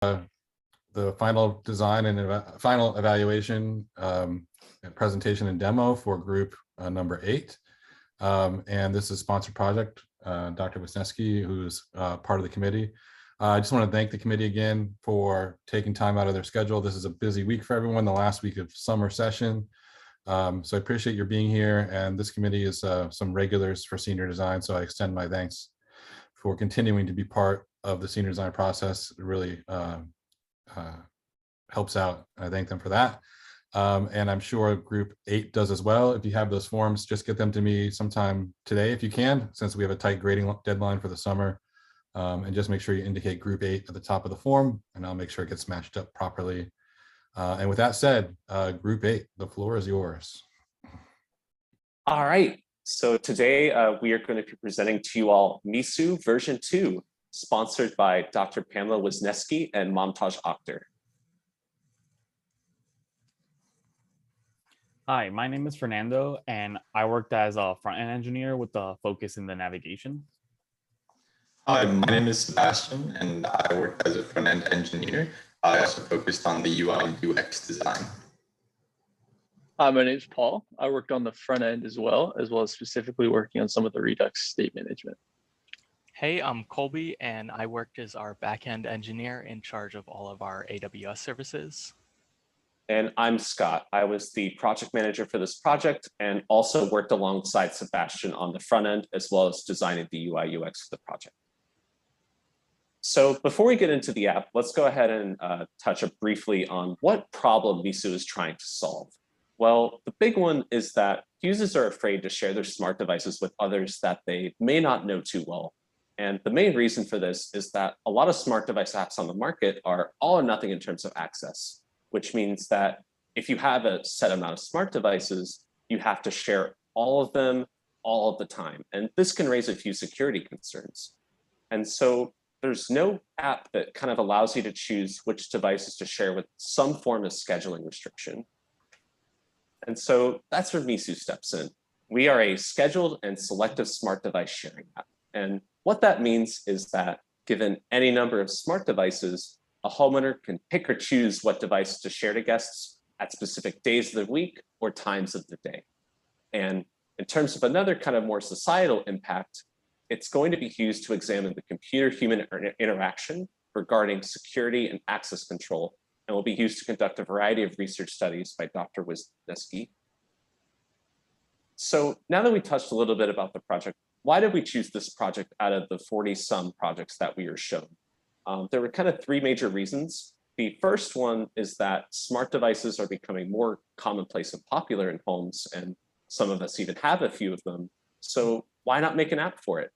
the final design and final evaluation and presentation and demo for group number 8. And this is a sponsored project. Dr. Wisniewski, who's part of the committee. I just want to thank the committee again for taking time out of their schedule. This is a busy week for everyone, the last week of summer session. So I appreciate your being here. And this committee is some regulars for senior design. So I extend my thanks for continuing to be part of the senior design process. It really helps out. I thank them for that. And I'm sure group 8 does as well. If you have those forms, just get them to me sometime today if you can, since we have a tight grading deadline for the summer. And just make sure you indicate group 8 at the top of the form, and I'll make sure it gets matched up properly. And with that said, group 8, the floor is yours. All right, so today we are going to be presenting to you all MiSu version 2, sponsored by Dr. Pamela Wisniewski and Momtaj Akhtar. Hi, my name is Fernando, and I worked as a front-end engineer with a focus in the navigation. Hi, my name is Sebastian, and I worked as a front-end engineer. I also focused on the UI UX design. Hi, my name is Paul. I worked on the front end as well as specifically working on some of the Redux state management. Hey, I'm Colby, and I worked as our backend engineer in charge of all of our AWS services. And I'm Scott. I was the project manager for this project and also worked alongside Sebastian on the front end, as well as designing the UI UX for the project. So before we get into the app, let's go ahead and touch up briefly on what problem MiSu is trying to solve. Well, the big one is that users are afraid to share their smart devices with others that they may not know too well. And the main reason for this is that a lot of smart device apps on the market are all or nothing in terms of access, which means that if you have a set amount of smart devices, you have to share all of them all of the time. And this can raise a few security concerns. And so there's no app that kind of allows you to choose which devices to share with some form of scheduling restriction. And so that's where MiSu steps in. We are a scheduled and selective smart device sharing app. And what that means is that given any number of smart devices, a homeowner can pick or choose what device to share to guests at specific days of the week or times of the day. And in terms of another kind of more societal impact, it's going to be used to examine the computer-human interaction regarding security and access control, and will be used to conduct a variety of research studies by Dr. Wisniewski. So now that we touched a little bit about the project, why did we choose this project out of the 40-some projects that we are shown? There were kind of 3 major reasons. The first one is that smart devices are becoming more commonplace and popular in homes, and some of us even have a few of them. So why not make an app for it?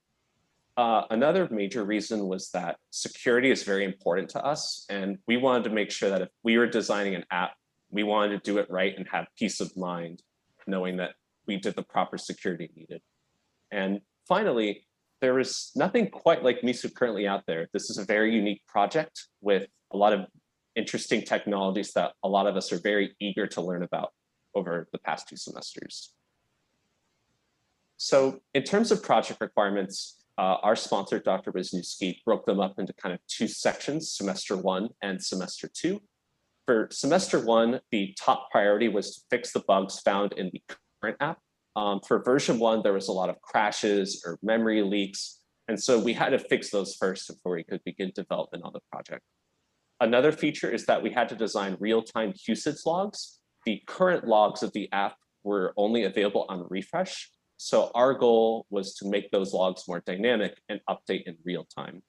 Another major reason was that security is very important to us, and we wanted to make sure that if we were designing an app, we wanted to do it right and have peace of mind, knowing that we did the proper security needed. And finally, there is nothing quite like MiSu currently out there. This is a very unique project with a lot of interesting technologies that a lot of us are very eager to learn about over the past 2 semesters. So in terms of project requirements, our sponsor, Dr. Wisniewski, broke them up into kind of 2 sections, semester 1 and semester 2. For semester 1, the top priority was to fix the bugs found in the current app. For version 1, there was a lot of crashes or memory leaks. And so we had to fix those first before we could begin development on the project. Another feature is that we had to design real-time usage logs. The current logs of the app were only available on refresh. So our goal was to make those logs more dynamic and update in real time.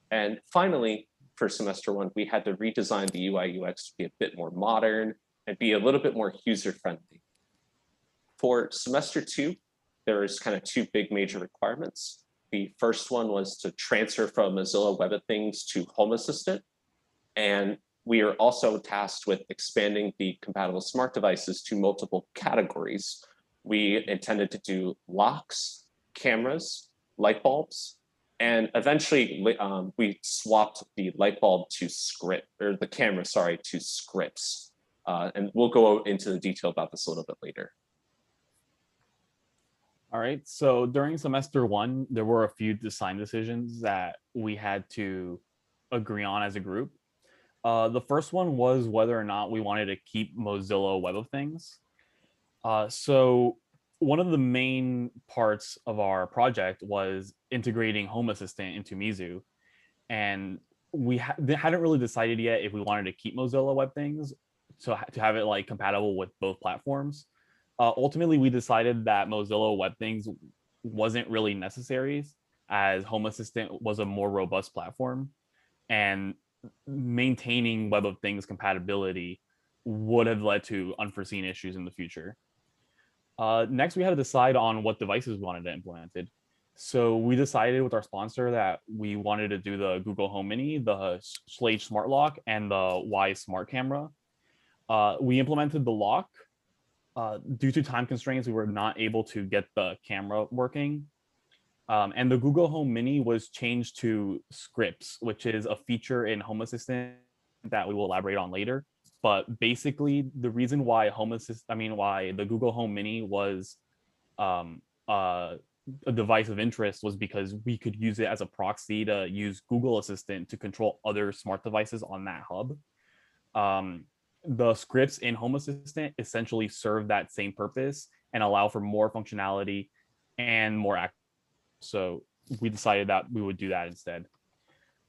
And finally, for semester 1, we had to redesign the UI UX to be a bit more modern and be a little bit more user-friendly. For semester 2, there was kind of 2 big major requirements. The first one was to transfer from Mozilla Web of Things to Home Assistant. And we are also tasked with expanding the compatible smart devices to multiple categories. We intended to do locks, cameras, light bulbs, and eventually we swapped the light bulb to script, or the camera, sorry, to scripts. And we'll go into the detail about this a little bit later. All right, so during semester 1, there were a few design decisions that we had to agree on as a group. The first one was whether or not we wanted to keep Mozilla Web of Things. So one of the main parts of our project was integrating Home Assistant into MiSu, and we hadn't really decided yet if we wanted to keep Mozilla Web Things, so to have it like compatible with both platforms. Ultimately, we decided that Mozilla Web Things wasn't really necessary, as Home Assistant was a more robust platform, and maintaining Web of Things compatibility would have led to unforeseen issues in the future. Next, we had to decide on what devices we wanted to implement. So we decided with our sponsor that we wanted to do the Google Home Mini, the Schlage Smart Lock, and the Wise Smart Camera. We implemented the lock. Due to time constraints, we were not able to get the camera working. And the Google Home Mini was changed to scripts, which is a feature in Home Assistant that we will elaborate on later. But basically, the reason why why the Google Home Mini was a device of interest was because we could use it as a proxy to use Google Assistant to control other smart devices on that hub. The scripts in Home Assistant essentially serve that same purpose and allow for more functionality and more accuracy. So we decided that we would do that instead.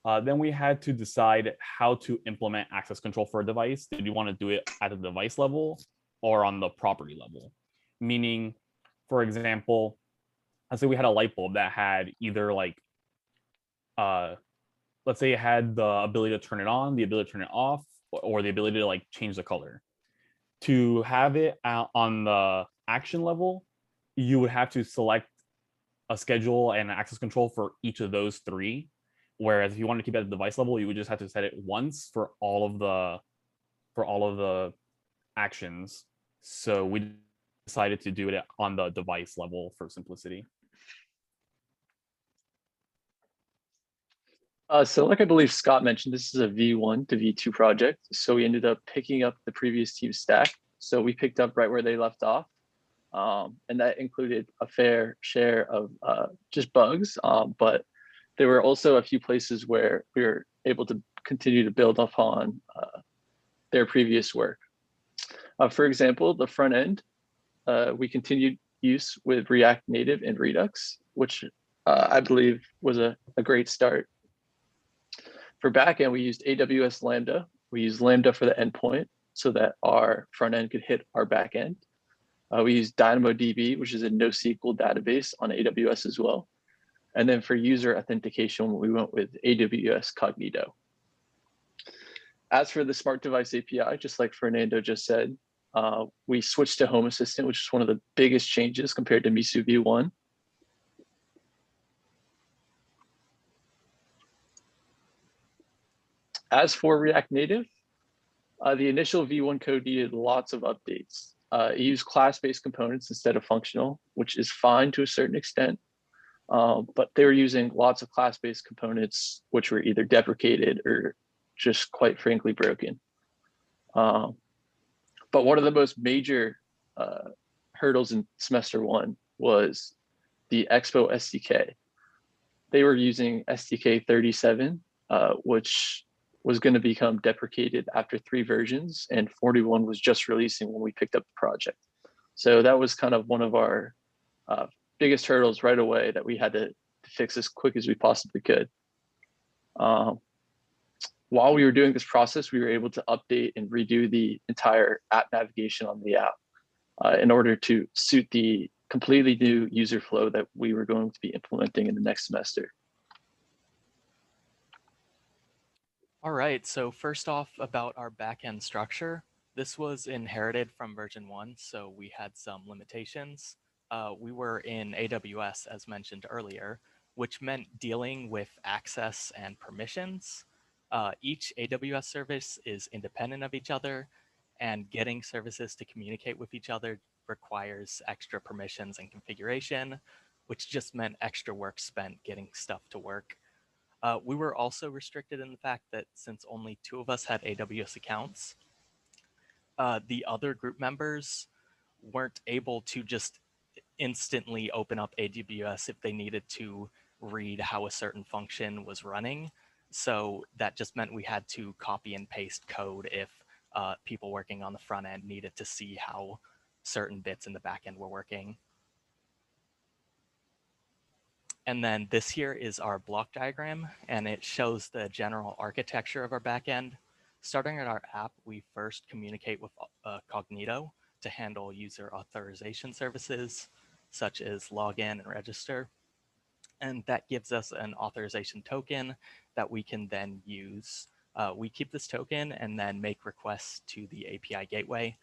Then we had to decide how to implement access control for a device. Did you want to do it at the device level or on the property level? Meaning, for example, let's say we had a light bulb that had either like, let's say it had the ability to turn it on, the ability to turn it off, or the ability to like change the color. To have it out on the action level, you would have to select a schedule and access control for each of those three. Whereas if you want to keep it at the device level, you would just have to set it once for all of the actions. So we decided to do it on the device level for simplicity. So like I believe Scott mentioned, this is a V1 to V2 project. So we ended up picking up the previous team's stack. So we picked up right where they left off. And that included a fair share of just bugs, but there were also a few places where we were able to continue to build upon their previous work. For example, the front end, we continued use with React Native and Redux, which I believe was a great start. For backend, we used AWS Lambda. We used Lambda for the endpoint so that our front end could hit our backend. We used DynamoDB, which is a NoSQL database on AWS as well. And then for user authentication, we went with AWS Cognito. As for the Smart Device API, just like Fernando just said, we switched to Home Assistant, which is one of the biggest changes compared to MiSu V1. As for React Native, the initial V1 code needed lots of updates. It used class-based components instead of functional, which is fine to a certain extent. But they were using lots of class-based components, which were either deprecated or just quite frankly broken. But one of the most major hurdles in semester one was the Expo SDK. They were using SDK 37, which was going to become deprecated after 3 versions, and 41 was just releasing when we picked up the project. So that was kind of one of our biggest hurdles right away that we had to fix as quick as we possibly could. While we were doing this process, we were able to update and redo the entire app navigation on the app in order to suit the completely new user flow that we were going to be implementing in the next semester. All right, so first off about our backend structure. This was inherited from version 1, so we had some limitations. We were in AWS, as mentioned earlier, which meant dealing with access and permissions. Each AWS service is independent of each other, and getting services to communicate with each other requires extra permissions and configuration, which just meant extra work spent getting stuff to work. We were also restricted in the fact that since only 2 of us had AWS accounts, the other group members weren't able to just instantly open up AWS if they needed to read how a certain function was running. So that just meant we had to copy and paste code if people working on the front end needed to see how certain bits in the back end were working. And then this here is our block diagram, and it shows the general architecture of our backend. Starting at our app, we first communicate with Cognito to handle user authorization services, such as login and register. And that gives us an authorization token that we can then use. We keep this token and then make requests to the API gateway.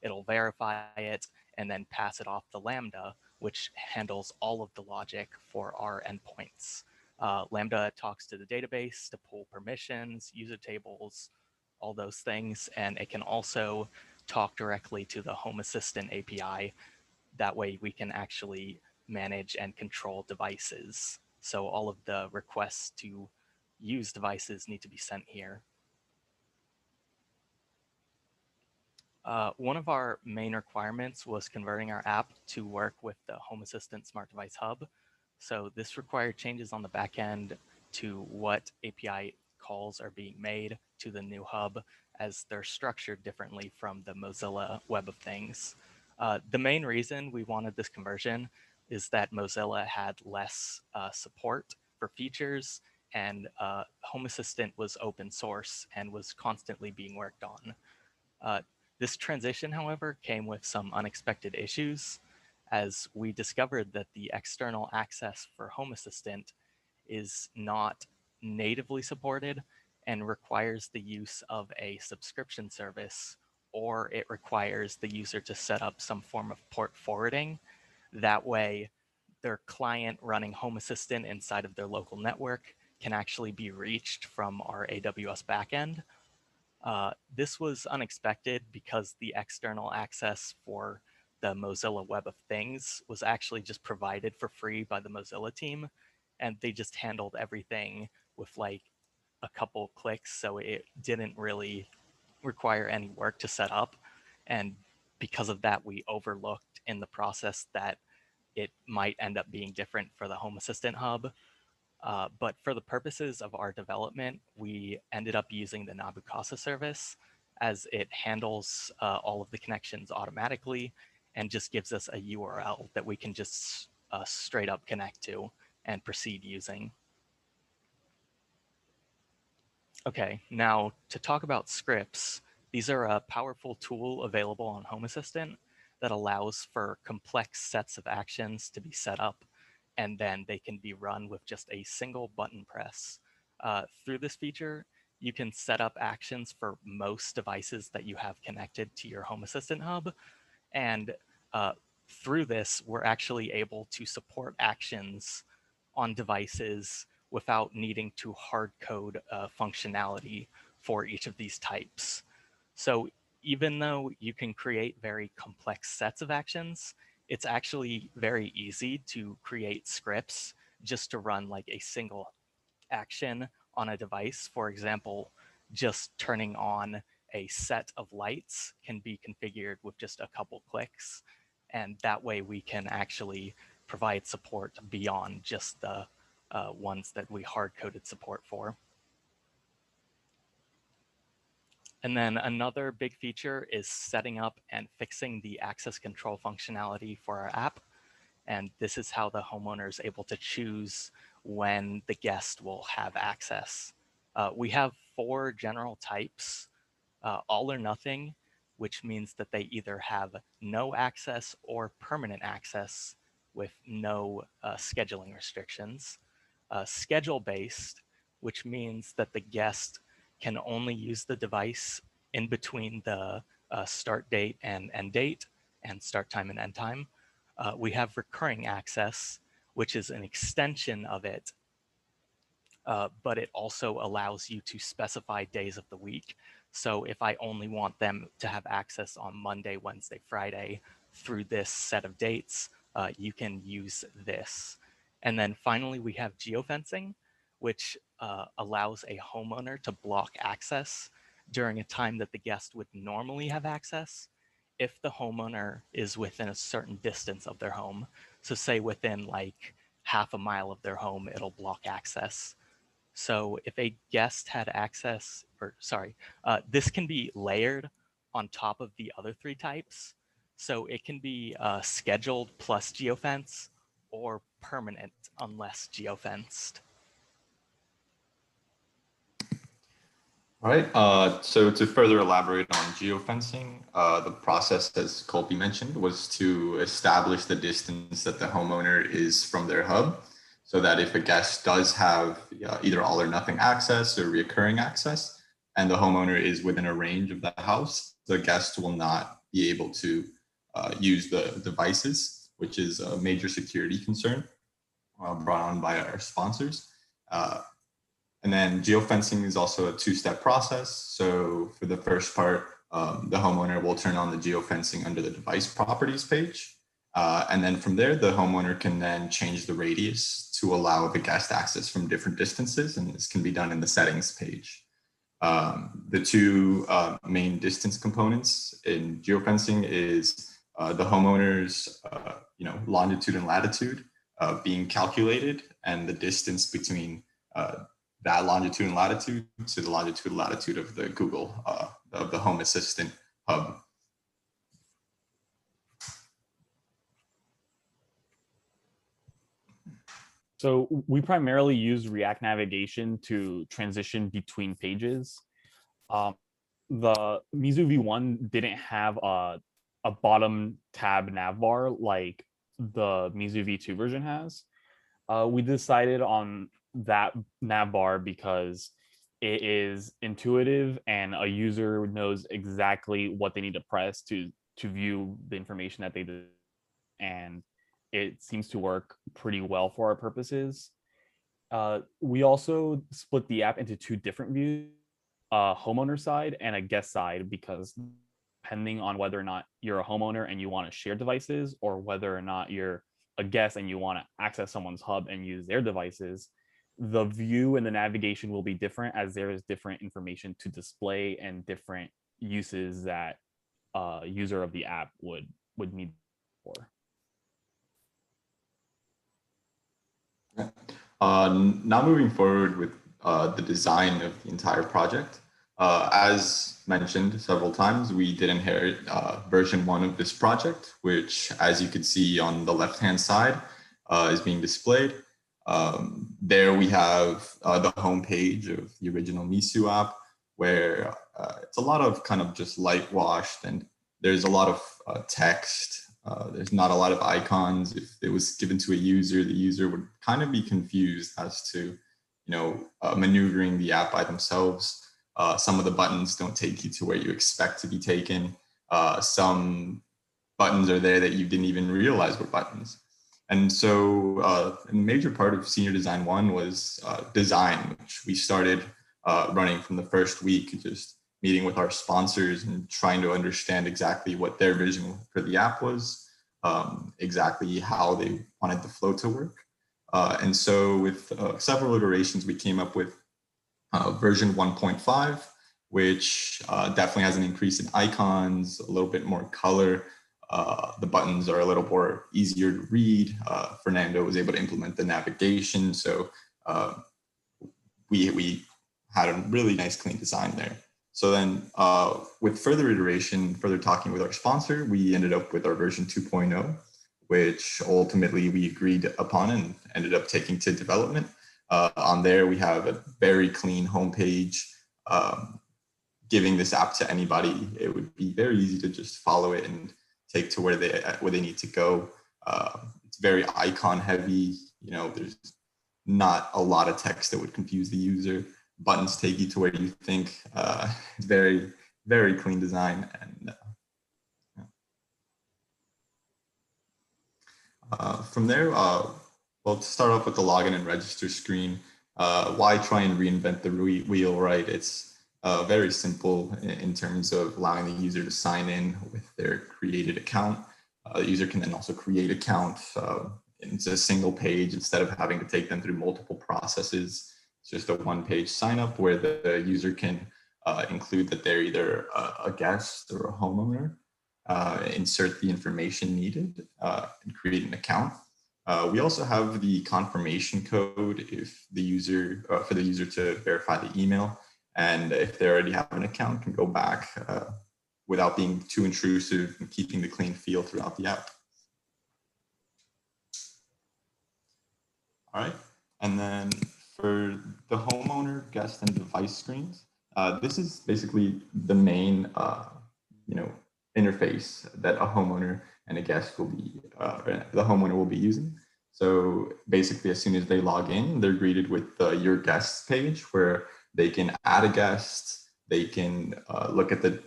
It'll verify it and then pass it off to Lambda, which handles all of the logic for our endpoints. Lambda talks to the database to pull permissions, user tables, all those things, and it can also talk directly to the Home Assistant API. That way we can actually manage and control devices. So all of the requests to use devices need to be sent here. One of our main requirements was converting our app to work with the Home Assistant Smart Device Hub. So this required changes on the back end to what API calls are being made to the new hub, as they're structured differently from the Mozilla Web of Things. The main reason we wanted this conversion is that Mozilla had less support for features, and Home Assistant was open source and was constantly being worked on. This transition, however, came with some unexpected issues, as we discovered that the external access for Home Assistant is not natively supported and requires the use of a subscription service, or it requires the user to set up some form of port forwarding. That way, their client running Home Assistant inside of their local network can actually be reached from our AWS backend. This was unexpected because the external access for the Mozilla Web of Things was actually just provided for free by the Mozilla team, and they just handled everything with like a couple clicks, so it didn't really require any work to set up. And because of that, we overlooked in the process that it might end up being different for the Home Assistant hub. But for the purposes of our development, we ended up using the Nabu-Casa service, as it handles all of the connections automatically and just gives us a URL that we can just straight up connect to and proceed using. Okay, now to talk about scripts, these are a powerful tool available on Home Assistant that allows for complex sets of actions to be set up, and then they can be run with just a single button press. Through this feature, you can set up actions for most devices that you have connected to your Home Assistant hub, and through this, we're actually able to support actions on devices without needing to hard code functionality for each of these types. So even though you can create very complex sets of actions, it's actually very easy to create scripts just to run like a single action on a device. For example, just turning on a set of lights can be configured with just a couple clicks. And that way we can actually provide support beyond just the ones that we hard-coded support for. And then another big feature is setting up and fixing the access control functionality for our app. And this is how the homeowner is able to choose when the guest will have access. We have 4 general types: all or nothing, which means that they either have no access or permanent access with no scheduling restrictions; schedule-based, which means that the guest can only use the device in between the start date and end date, and start time and end time. We have recurring access, which is an extension of it, but it also allows you to specify days of the week. So if I only want them to have access on Monday, Wednesday, Friday through this set of dates, you can use this. And then finally, we have geofencing, which allows a homeowner to block access during a time that the guest would normally have access if the homeowner is within a certain distance of their home. So say within like half a mile of their home, it'll block access. So if a guest had access, or sorry, this can be layered on top of the other three types. So it can be scheduled plus geofence or permanent unless geofenced. All right, so to further elaborate on geofencing, the process, as Colby mentioned, was to establish the distance that the homeowner is from their hub, so that if a guest does have either all or nothing access or reoccurring access, and the homeowner is within a range of the house, the guest will not be able to use the devices, which is a major security concern brought on by our sponsors. And then geofencing is also a two-step process. So for the first part, the homeowner will turn on the geofencing under the device properties page. And then from there, the homeowner can then change the radius to allow the guest access from different distances. And this can be done in the settings page. The two main distance components in geofencing is the homeowner's longitude and latitude being calculated, and the distance between that longitude and latitude to the longitude and latitude of the Google, of the Home Assistant hub. So we primarily use React navigation to transition between pages. The MiSu V1 didn't have a bottom tab navbar like the MiSu V2 version has. We decided on that navbar because it is intuitive and a user knows exactly what they need to press to view the information that they did, and it seems to work pretty well for our purposes. We also split the app into two different views, a homeowner side and a guest side, because depending on whether or not you're a homeowner and you want to share devices, or whether or not you're a guest and you want to access someone's hub and use their devices, the view and the navigation will be different, as there is different information to display and different uses that a user of the app would need for. Now moving forward with the design of the entire project. As mentioned several times, we did inherit version 1 of this project, which, as you can see on the left-hand side, is being displayed. There we have the home page of the original MiSu app, where it's a lot of kind of just light washed, and there's a lot of text. There's not a lot of icons. If it was given to a user, the user would kind of be confused as to, maneuvering the app by themselves. Some of the buttons don't take you to where you expect to be taken. Some buttons are there that you didn't even realize were buttons. And so a major part of Senior Design 1 was design, which we started running from the first week, just meeting with our sponsors and trying to understand exactly what their vision for the app was, exactly how they wanted the flow to work. And so with several iterations, we came up with version 1.5, which definitely has an increase in icons, a little bit more color. The buttons are a little more easier to read. Fernando was able to implement the navigation. So we had a really nice clean design there. So then with further iteration, further talking with our sponsor, we ended up with our version 2.0, which ultimately we agreed upon and ended up taking to development. On there, we have a very clean homepage. Giving this app to anybody, it would be very easy to just follow it and take to where they need to go. It's very icon heavy. There's not a lot of text that would confuse the user. Buttons take you to where you think. It's very, very clean design. And from there, well, to start off with the login and register screen, why try and reinvent the wheel, right? It's very simple in terms of allowing the user to sign in with their created account. The user can then also create accounts. It's a single page instead of having to take them through multiple processes. It's just a one-page sign up where the user can include that they're either a guest or a homeowner, insert the information needed, and create an account. We also have the confirmation code if the user for the user to verify the email, and if they already have an account, can go back without being too intrusive and keeping the clean feel throughout the app. All right, and then for the homeowner, guest, and device screens, this is basically the main interface that a homeowner and a guest will be, the homeowner will be using. So basically, as soon as they log in, they're greeted with the Your Guests page where they can add a guest, they can look at the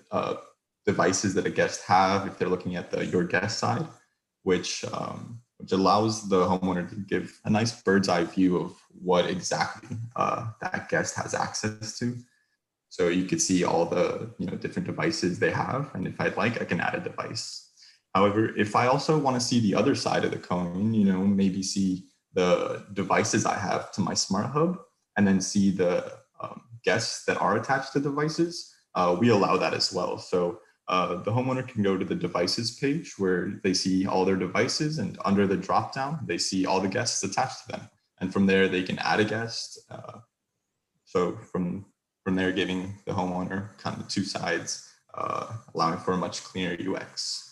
devices that a guest have if they're looking at the Your Guest side, which allows the homeowner to give a nice bird's eye view of what exactly that guest has access to. So you could see all the different devices they have, and if I'd like, I can add a device. However, if I also want to see the other side of the coin, maybe see the devices I have to my smart hub, and then see the guests that are attached to devices, we allow that as well. So the homeowner can go to the devices page where they see all their devices, and under the dropdown, they see all the guests attached to them. And from there, they can add a guest. So from there, giving the homeowner kind of two sides, allowing for a much cleaner UX.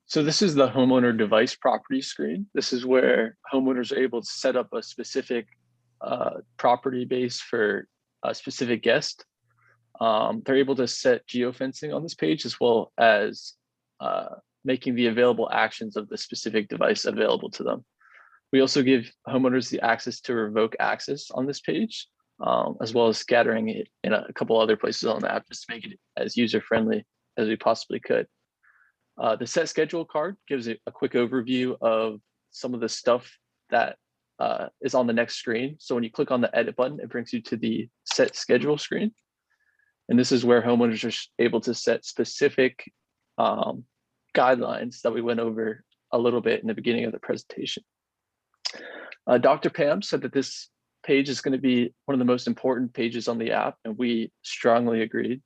So this is the homeowner device property screen. This is where homeowners are able to set up a specific property base for a specific guest. They're able to set geofencing on this page, as well as making the available actions of the specific device available to them. We also give homeowners the access to revoke access on this page, as well as scattering it in a couple other places on the app, just to make it as user-friendly as we possibly could. The set schedule card gives a quick overview of some of the stuff that is on the next screen. So when you click on the edit button, it brings you to the set schedule screen. And this is where homeowners are able to set specific guidelines that we went over a little bit in the beginning of the presentation. Dr. Pam said that this page is going to be one of the most important pages on the app, and we strongly agreed.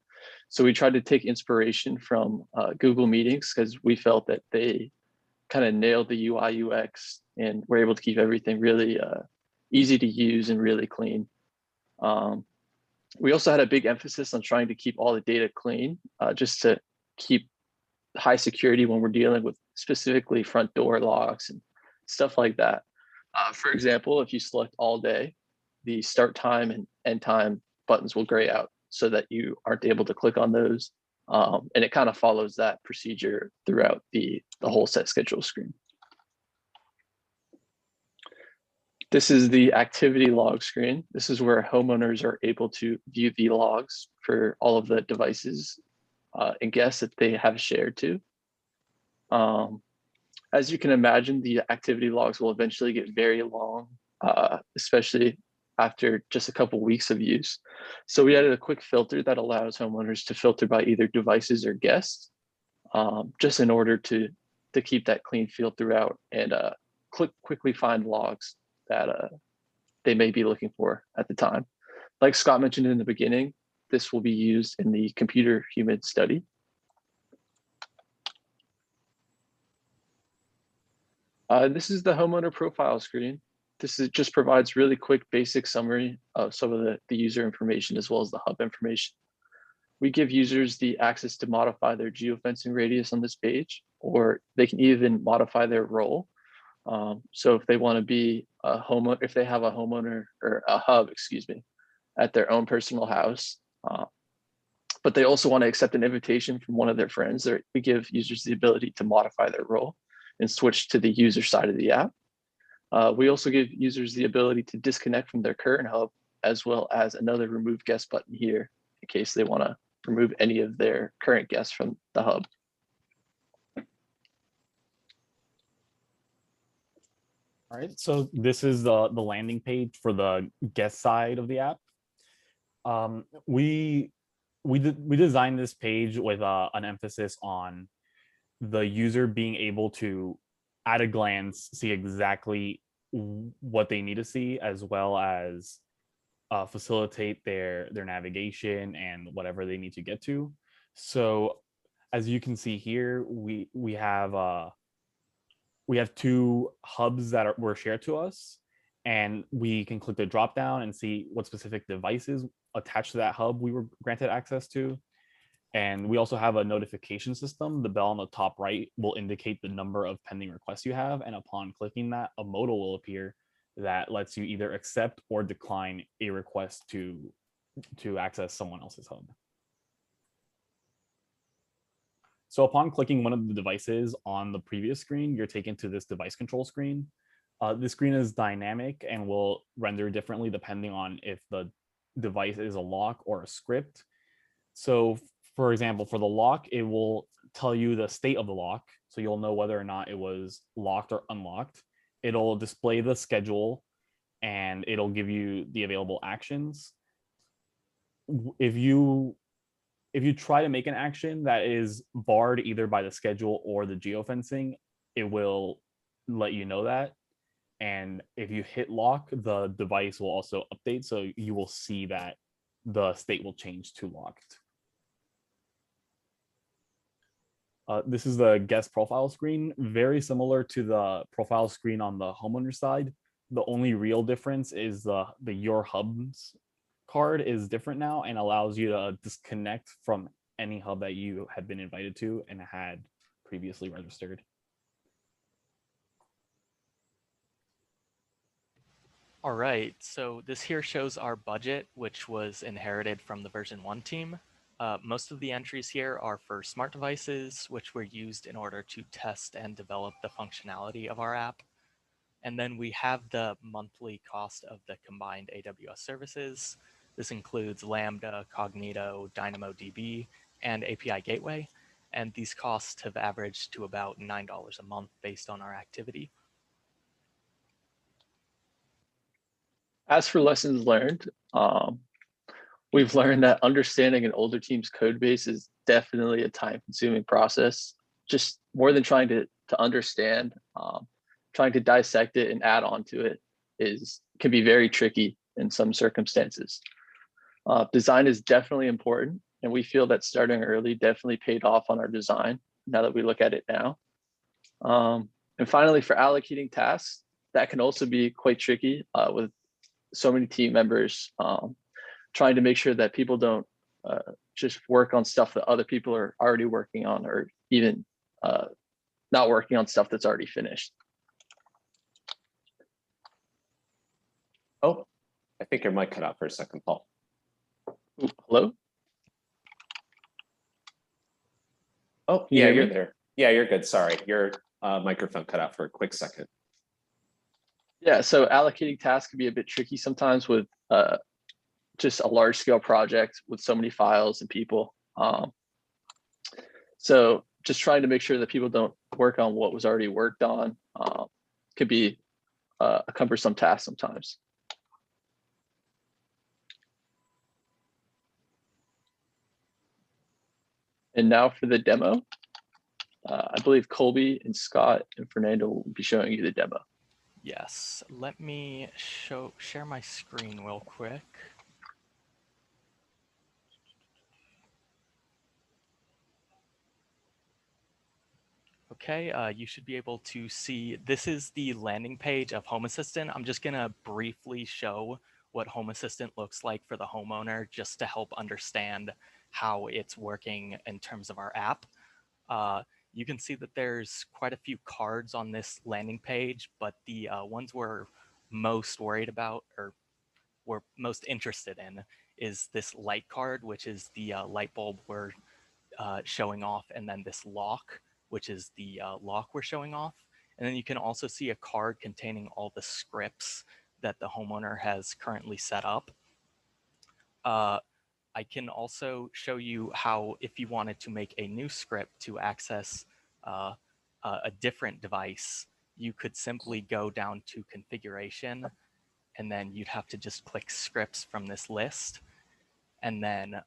So we tried to take inspiration from Google Meetings, because we felt that they kind of nailed the UI UX and were able to keep everything really easy to use and really clean. We also had a big emphasis on trying to keep all the data clean, just to keep high security when we're dealing with specifically front door locks and stuff like that. For example, if you select all day, the start time and end time buttons will gray out so that you aren't able to click on those. And it kind of follows that procedure throughout the whole set schedule screen. This is the activity log screen. This is where homeowners are able to view the logs for all of the devices and guests that they have shared to. As you can imagine, the activity logs will eventually get very long, especially after just a couple weeks of use. So we added a quick filter that allows homeowners to filter by either devices or guests, just in order to keep that clean feel throughout and quickly find logs that they may be looking for at the time. Like Scott mentioned in the beginning, this will be used in the computer-human study. This is the homeowner profile screen. This just provides really quick basic summary of some of the user information as well as the hub information. We give users the access to modify their geofencing radius on this page, or they can even modify their role. So if they want to be a homeowner, if they have a homeowner or a hub, excuse me, at their own personal house, but they also want to accept an invitation from one of their friends, we give users the ability to modify their role and switch to the user side of the app. We also give users the ability to disconnect from their current hub, as well as another remove guest button here in case they want to remove any of their current guests from the hub. All right, so this is the landing page for the guest side of the app. We designed this page with an emphasis on the user being able to, at a glance, see exactly what they need to see, as well as facilitate their navigation and whatever they need to get to. So as you can see here, we have 2 hubs that were shared to us, and we can click the drop down and see what specific devices attached to that hub we were granted access to. And we also have a notification system. The bell on the top right will indicate the number of pending requests you have. And upon clicking that, a modal will appear that lets you either accept or decline a request to access someone else's hub. So upon clicking one of the devices on the previous screen, you're taken to this device control screen. This screen is dynamic and will render differently depending on if the device is a lock or a script. So for example, for the lock, it will tell you the state of the lock. So you'll know whether or not it was locked or unlocked. It'll display the schedule and it'll give you the available actions. If you try to make an action that is barred either by the schedule or the geofencing, it will let you know that. And if you hit lock, the device will also update. So you will see that the state will change to locked. This is the guest profile screen, very similar to the profile screen on the homeowner side. The only real difference is the Your Hubs card is different now and allows you to disconnect from any hub that you had been invited to and had previously registered. All right, so this here shows our budget, which was inherited from the version 1 team. Most of the entries here are for smart devices, which were used in order to test and develop the functionality of our app. And then we have the monthly cost of the combined AWS services. This includes Lambda, Cognito, DynamoDB, and API Gateway. And these costs have averaged to about $9 a month based on our activity. As for lessons learned, we've learned that understanding an older team's code base is definitely a time-consuming process. Just more than trying to understand, trying to dissect it and add on to it can be very tricky in some circumstances. Design is definitely important, and we feel that starting early definitely paid off on our design now that we look at it now. And finally, for allocating tasks, that can also be quite tricky with so many team members trying to make sure that people don't just work on stuff that other people are already working on, or even not working on stuff that's already finished. Oh, I think your mic cut out for a second, Paul. Ooh, hello? Oh, yeah, you're there. Yeah, you're good. Sorry, your microphone cut out for a quick second. Yeah, so allocating tasks can be a bit tricky sometimes with just a large scale project with so many files and people. So just trying to make sure that people don't work on what was already worked on could be a cumbersome task sometimes. And now for the demo, I believe Colby and Scott and Fernando will be showing you the demo. Yes, let me share my screen real quick. Okay, you should be able to see, this is the landing page of Home Assistant. I'm just gonna briefly show what Home Assistant looks like for the homeowner, just to help understand how it's working in terms of our app. You can see that there's quite a few cards on this landing page, but the ones we're most worried about, or we're most interested in, is this light card, which is the light bulb we're showing off, and then this lock, which is the lock we're showing off. And then you can also see a card containing all the scripts that the homeowner has currently set up. I can also show you how, if you wanted to make a new script to access a different device, you could simply go down to configuration, and then you'd have to just click scripts from this list. And then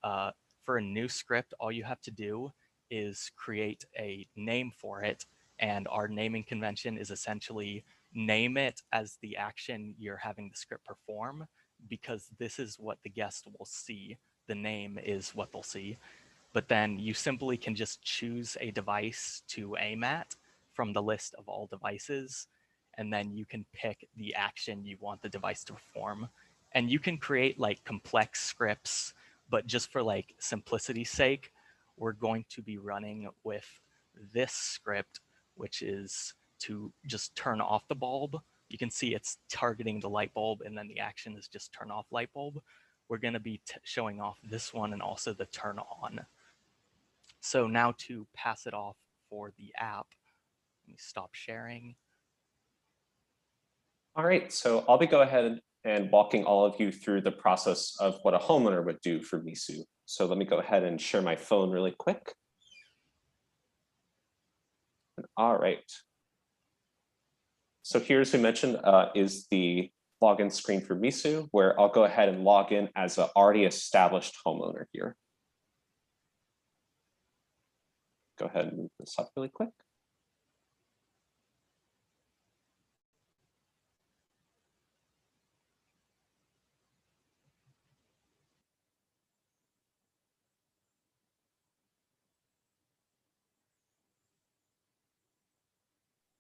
for a new script, all you have to do is create a name for it. And our naming convention is essentially name it as the action you're having the script perform, because this is what the guest will see. The name is what they'll see. but then you simply can just choose a device to aim at from the list of all devices, and then you can pick the action you want the device to perform. And you can create like complex scripts, but just for like simplicity's sake, we're going to be running with this script, which is to just turn off the bulb. You can see it's targeting the light bulb, and then the action is just turn off light bulb. We're going to be showing off this one and also the turn on. So now to pass it off for the app, let me stop sharing. All right, so I'll be go ahead and walking all of you through the process of what a homeowner would do for MiSu. So let me go ahead and share my phone really quick. All right. So here, as we mentioned, is the login screen for MiSu, where I'll go ahead and log in as an already established homeowner here. Go ahead and move this up really quick.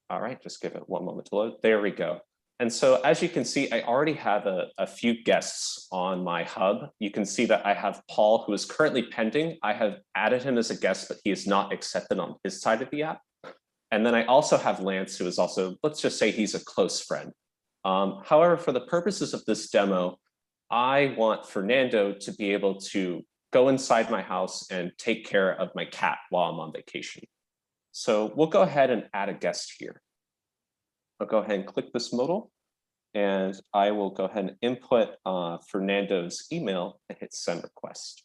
All right, just give it one moment to load. There we go. And so as you can see, I already have a few guests on my hub. You can see that I have Paul, who is currently pending. I have added him as a guest, but he is not accepted on his side of the app. And then I also have Lance, who is also, let's just say he's a close friend. However, for the purposes of this demo, I want Fernando to be able to go inside my house and take care of my cat while I'm on vacation. So we'll go ahead and add a guest here. I'll go ahead and click this modal, and I will go ahead and input Fernando's email and hit send request.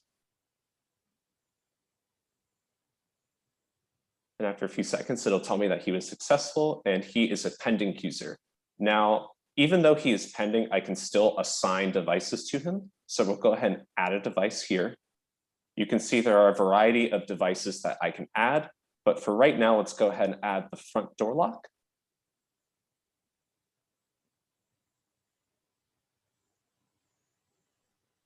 And after a few seconds, it'll tell me that he was successful and he is a pending user. Now, even though he is pending, I can still assign devices to him. So we'll go ahead and add a device here. You can see there are a variety of devices that I can add, but for right now, let's go ahead and add the front door lock.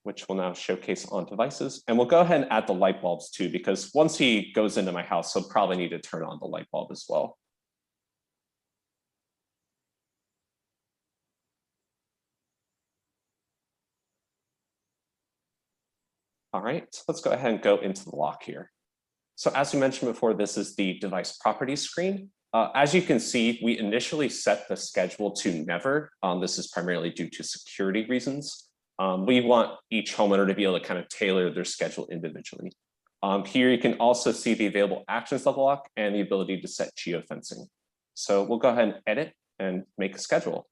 Which will now showcase on devices. And we'll go ahead and add the light bulbs too, because once he goes into my house, he'll probably need to turn on the light bulb as well. All right, so let's go ahead and go into the lock here. So as we mentioned before, this is the device properties screen. As you can see, we initially set the schedule to never. This is primarily due to security reasons. We want each homeowner to be able to kind of tailor their schedule individually. Here you can also see the available actions of the lock and the ability to set geofencing. So we'll go ahead and edit and make a schedule.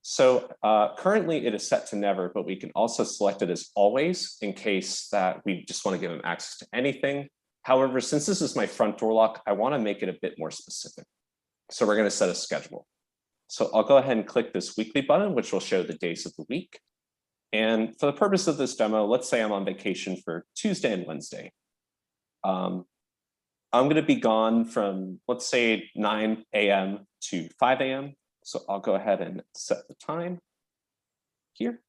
So currently it is set to never, but we can also select it as always in case that we just want to give them access to anything. However, since this is my front door lock, I want to make it a bit more specific. So we're going to set a schedule. So I'll go ahead and click this weekly button, which will show the days of the week. And for the purpose of this demo, let's say I'm on vacation for Tuesday and Wednesday. I'm going to be gone from, let's say, 9 a.m. to 5 a.m. So I'll go ahead and set the time here.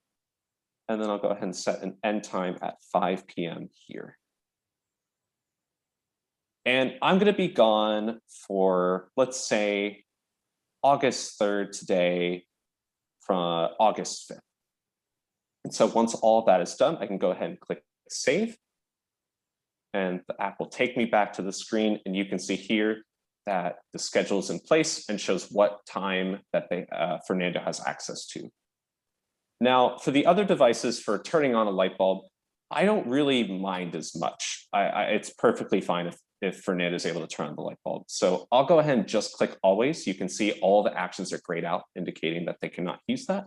And then I'll go ahead and set an end time at 5 p.m. here. And I'm going to be gone for, let's say, August 3rd today from August 5th. And so once all that is done, I can go ahead and click save. And the app will take me back to the screen. And you can see here that the schedule is in place and shows what time that Fernando has access to. Now, for the other devices for turning on a light bulb, I don't really mind as much. It's perfectly fine if Fernando is able to turn on the light bulb. So I'll go ahead and just click always. You can see all the actions are grayed out, indicating that they cannot use that.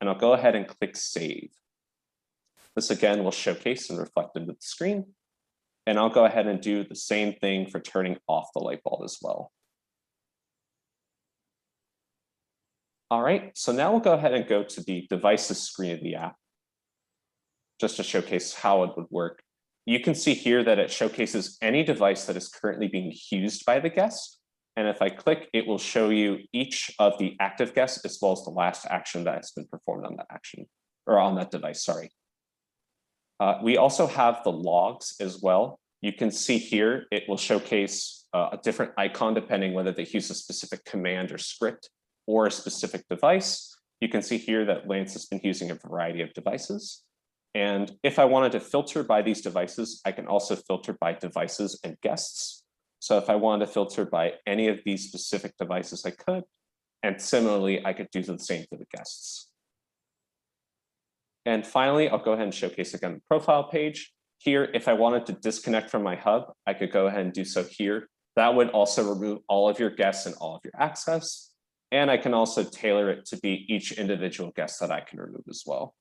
And I'll go ahead and click save. This again will showcase and reflect into the screen. And I'll go ahead and do the same thing for turning off the light bulb as well. All right, so now we'll go ahead and go to the devices screen of the app, just to showcase how it would work. You can see here that it showcases any device that is currently being used by the guest. And if I click, it will show you each of the active guests as well as the last action that has been performed on that action, or on that device, sorry. We also have the logs as well. You can see here, it will showcase a different icon depending whether they use a specific command or script or a specific device. You can see here that Lance has been using a variety of devices. And if I wanted to filter by these devices, I can also filter by devices and guests. So if I wanted to filter by any of these specific devices, I could. And similarly, I could do the same for the guests. And finally, I'll go ahead and showcase again the profile page. Here, if I wanted to disconnect from my hub, I could go ahead and do so here. That would also remove all of your guests and all of your access. And I can also tailor it to be each individual guest that I can remove as well.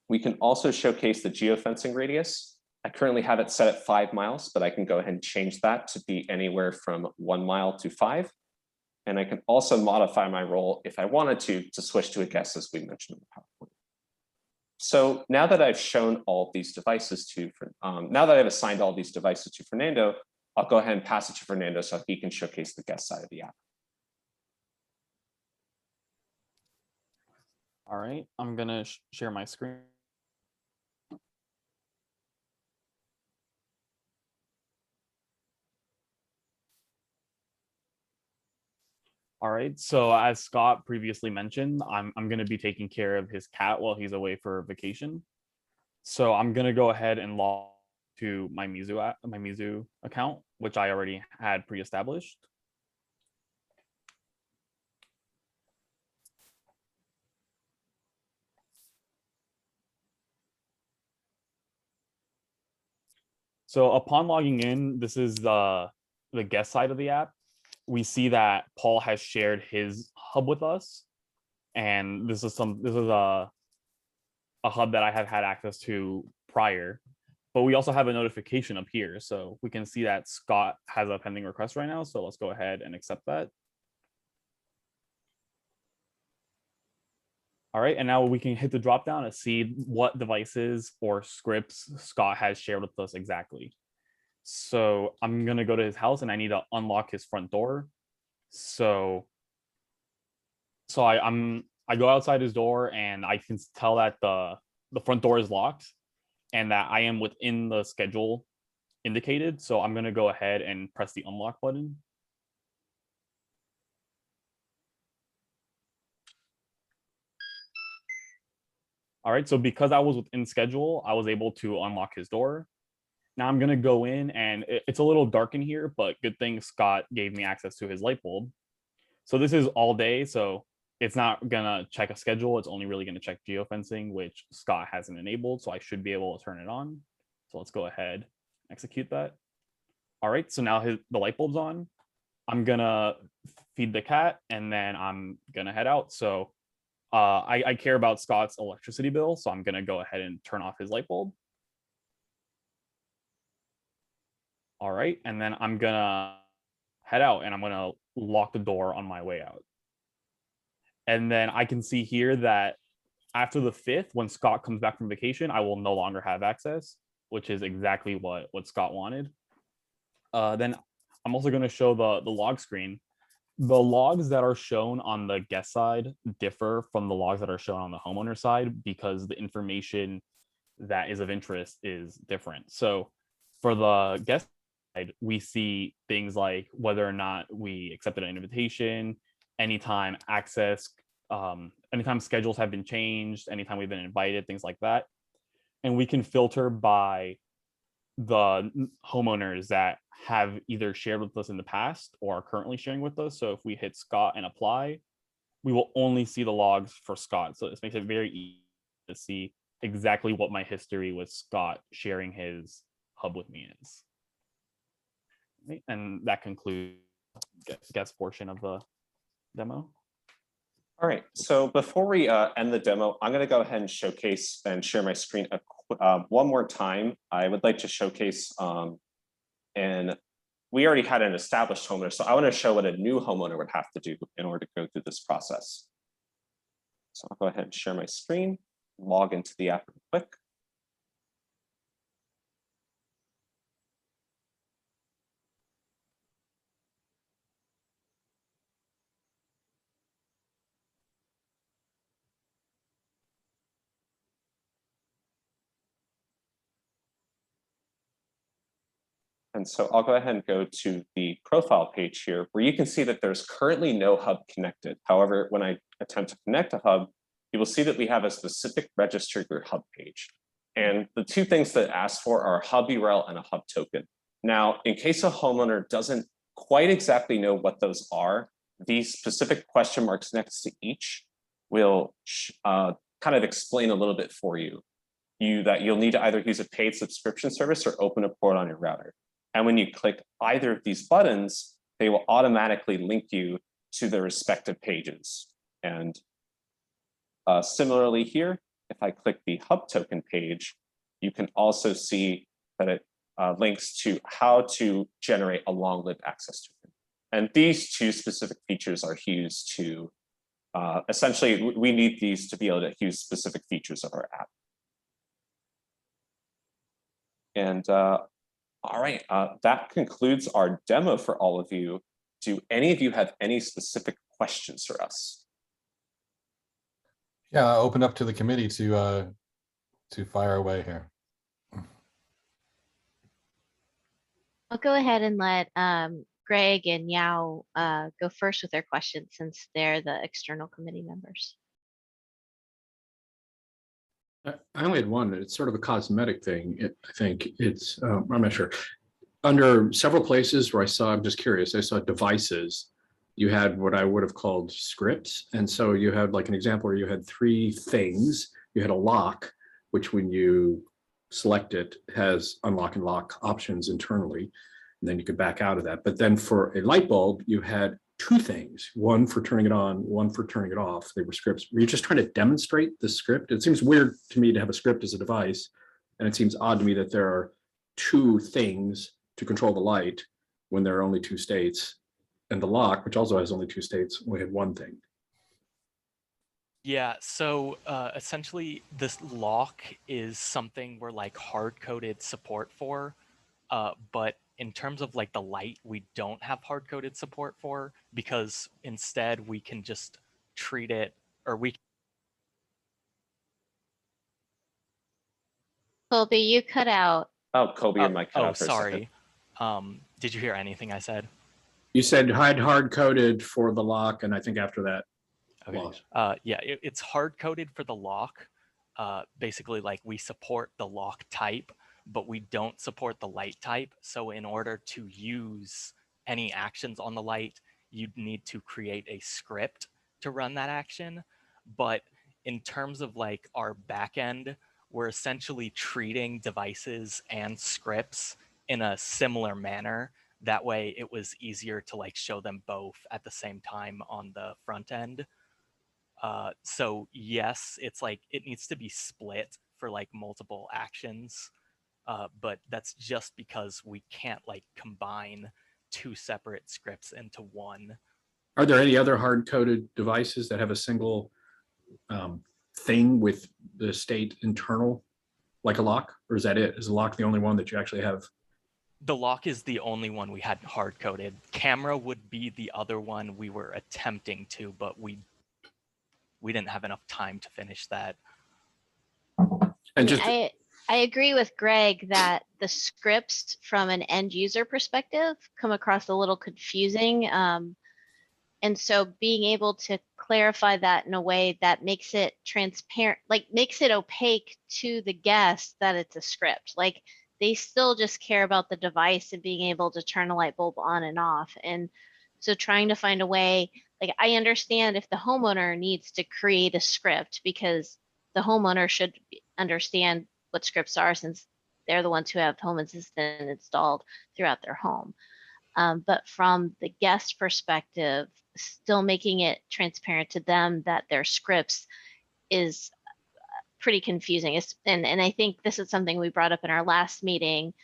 We can also showcase the geofencing radius. I currently have it set at 5 miles, but I can go ahead and change that to be anywhere from 1 mile to 5. And I can also modify my role if I wanted to switch to a guest, as we mentioned in the PowerPoint. So now that I've shown all of these devices to, now that I've assigned all these devices to Fernando, I'll go ahead and pass it to Fernando so he can showcase the guest side of the app. All right, I'm gonna share my screen. All right, so as Scott previously mentioned, I'm going to be taking care of his cat while he's away for vacation. So I'm going to go ahead and log to my MiSu account, which I already had pre-established. So upon logging in, this is the guest side of the app. We see that Paul has shared his hub with us, and this is a hub that I have had access to prior. But we also have a notification up here, so we can see that Scott has a pending request right now. So let's go ahead and accept that. All right, and now we can hit the drop down and see what devices or scripts Scott has shared with us exactly. So I'm gonna go to his house and I need to unlock his front door. So I go outside his door and I can tell that the front door is locked and that I am within the schedule indicated. So I'm gonna go ahead and press the unlock button. All right, so because I was within schedule, I was able to unlock his door. Now I'm gonna go in and it's a little dark in here, but good thing Scott gave me access to his light bulb. So this is all day, so it's not gonna check a schedule. It's only really gonna check geofencing, which Scott hasn't enabled, so I should be able to turn it on. So let's go ahead, execute that. All right, so now the light bulb's on. I'm gonna feed the cat and then I'm gonna head out. So I care about Scott's electricity bill, so I'm gonna go ahead and turn off his light bulb. All right, and then I'm gonna head out and I'm gonna lock the door on my way out. And then I can see here that after the 5th, when Scott comes back from vacation, I will no longer have access, which is exactly what Scott wanted. Then I'm also gonna show the log screen. The logs that are shown on the guest side differ from the logs that are shown on the homeowner side because the information that is of interest is different. So for the guest side, we see things like whether or not we accepted an invitation, anytime access, anytime schedules have been changed, anytime we've been invited, things like that. And we can filter by the homeowners that have either shared with us in the past or are currently sharing with us. So if we hit Scott and apply, we will only see the logs for Scott. So this makes it very easy to see exactly what my history with Scott sharing his hub with me is. And that concludes the guest portion of the demo. All right, so before we end the demo, I'm going to go ahead and showcase and share my screen one more time. I would like to showcase, and we already had an established homeowner, so I want to show what a new homeowner would have to do in order to go through this process. So I'll go ahead and share my screen, log into the app real quick. And so I'll go ahead and go to the profile page here, where you can see that there's currently no hub connected. However, when I attempt to connect a hub, you will see that we have a specific register your hub page. And the two things that it asks for are a hub URL and a hub token. Now, in case a homeowner doesn't quite exactly know what those are, these specific question marks next to each will kind of explain a little bit for you. That you'll need to either use a paid subscription service or open a port on your router. And when you click either of these buttons, they will automatically link you to the respective pages. And similarly here, if I click the hub token page, you can also see that it links to how to generate a long-lived access token. And these two specific features are used to, essentially, we need these to be able to use specific features of our app. And all right, that concludes our demo for all of you. Do any of you have any specific questions for us? Yeah, I'll open up to the committee to fire away here. I'll go ahead and let Greg and Yao go first with their questions since they're the external committee members. I only had one. It's sort of a cosmetic thing. I think it's, I'm not sure. Under several places where I saw, I'm just curious, I saw devices. You had what I would have called scripts. And so you had like an example where you had three things. You had a lock, which when you select it has unlock and lock options internally. And then you could back out of that. But then for a light bulb, you had two things, one for turning it on, one for turning it off. They were scripts. Were you just trying to demonstrate the script? It seems weird to me to have a script as a device. And it seems odd to me that there are two things to control the light when there are only two states. And the lock, which also has only two states, only had one thing. Yeah, so essentially this lock is something we're like hard-coded support for, but in terms of like the light, we don't have hard-coded support for, because instead we can just treat it, or we. Colby, you cut out. Oh, Kobe, your mic cut out for a sorry. second. Did you hear anything I said? You said hard coded for the lock, and I think after that, Okay. lost. Yeah, it's hard-coded for the lock. Basically, like we support the lock type, but we don't support the light type. So in order to use any actions on the light, you'd need to create a script to run that action. But in terms of like our backend, we're essentially treating devices and scripts in a similar manner. That way it was easier to like show them both at the same time on the front end. So yes, it's like it needs to be split for like multiple actions. But that's just because we can't like combine two separate scripts into one. Are there any other hard-coded devices that have a single thing with the state internal, like a lock? Or is that it? Is the lock the only one that you actually have? The lock is the only one we had hard-coded. Camera would be the other one we were attempting to, but we didn't have enough time to finish that. And just I agree with Greg that the scripts from an end user perspective come across a little confusing. And so being able to clarify that in a way that makes it transparent, like makes it opaque to the guest that it's a script. Like they still just care about the device and being able to turn a light bulb on and off. And so trying to find a way, like I understand if the homeowner needs to create a script because the homeowner should understand what scripts are since they're the ones who have Home Assistant installed throughout their home. But from the guest perspective, still making it transparent to them that their scripts is pretty confusing. And I think this is something we brought up in our last meeting.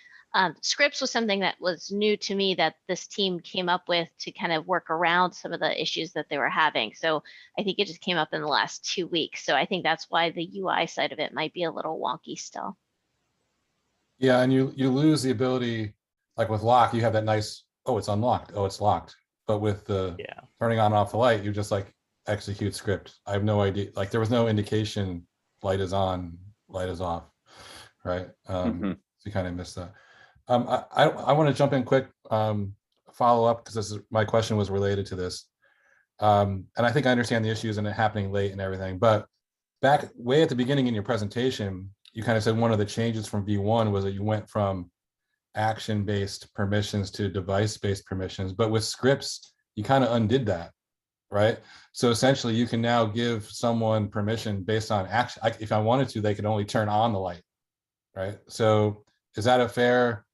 Scripts was something that was new to me that this team came up with to kind of work around some of the issues that they were having. So I think it just came up in the last 2 weeks. So I think that's why the UI side of it might be a little wonky still. Yeah, and you lose the ability, like with lock, you have that nice, oh, it's unlocked, oh, it's locked. But with the turning on and off the light, you just like execute script. I have no idea, like there was no indication light is on, light is off, right? So you kind of missed that. I want to jump in quick, follow up, because my question was related to this. And I think I understand the issues and it happening late and everything, but back way at the beginning in your presentation, you kind of said one of the changes from V1 was that you went from action-based permissions to device-based permissions, but with scripts, you kind of undid that, right? So essentially you can now give someone permission based on action. If I wanted to, they could only turn on the light, right? So is that a fair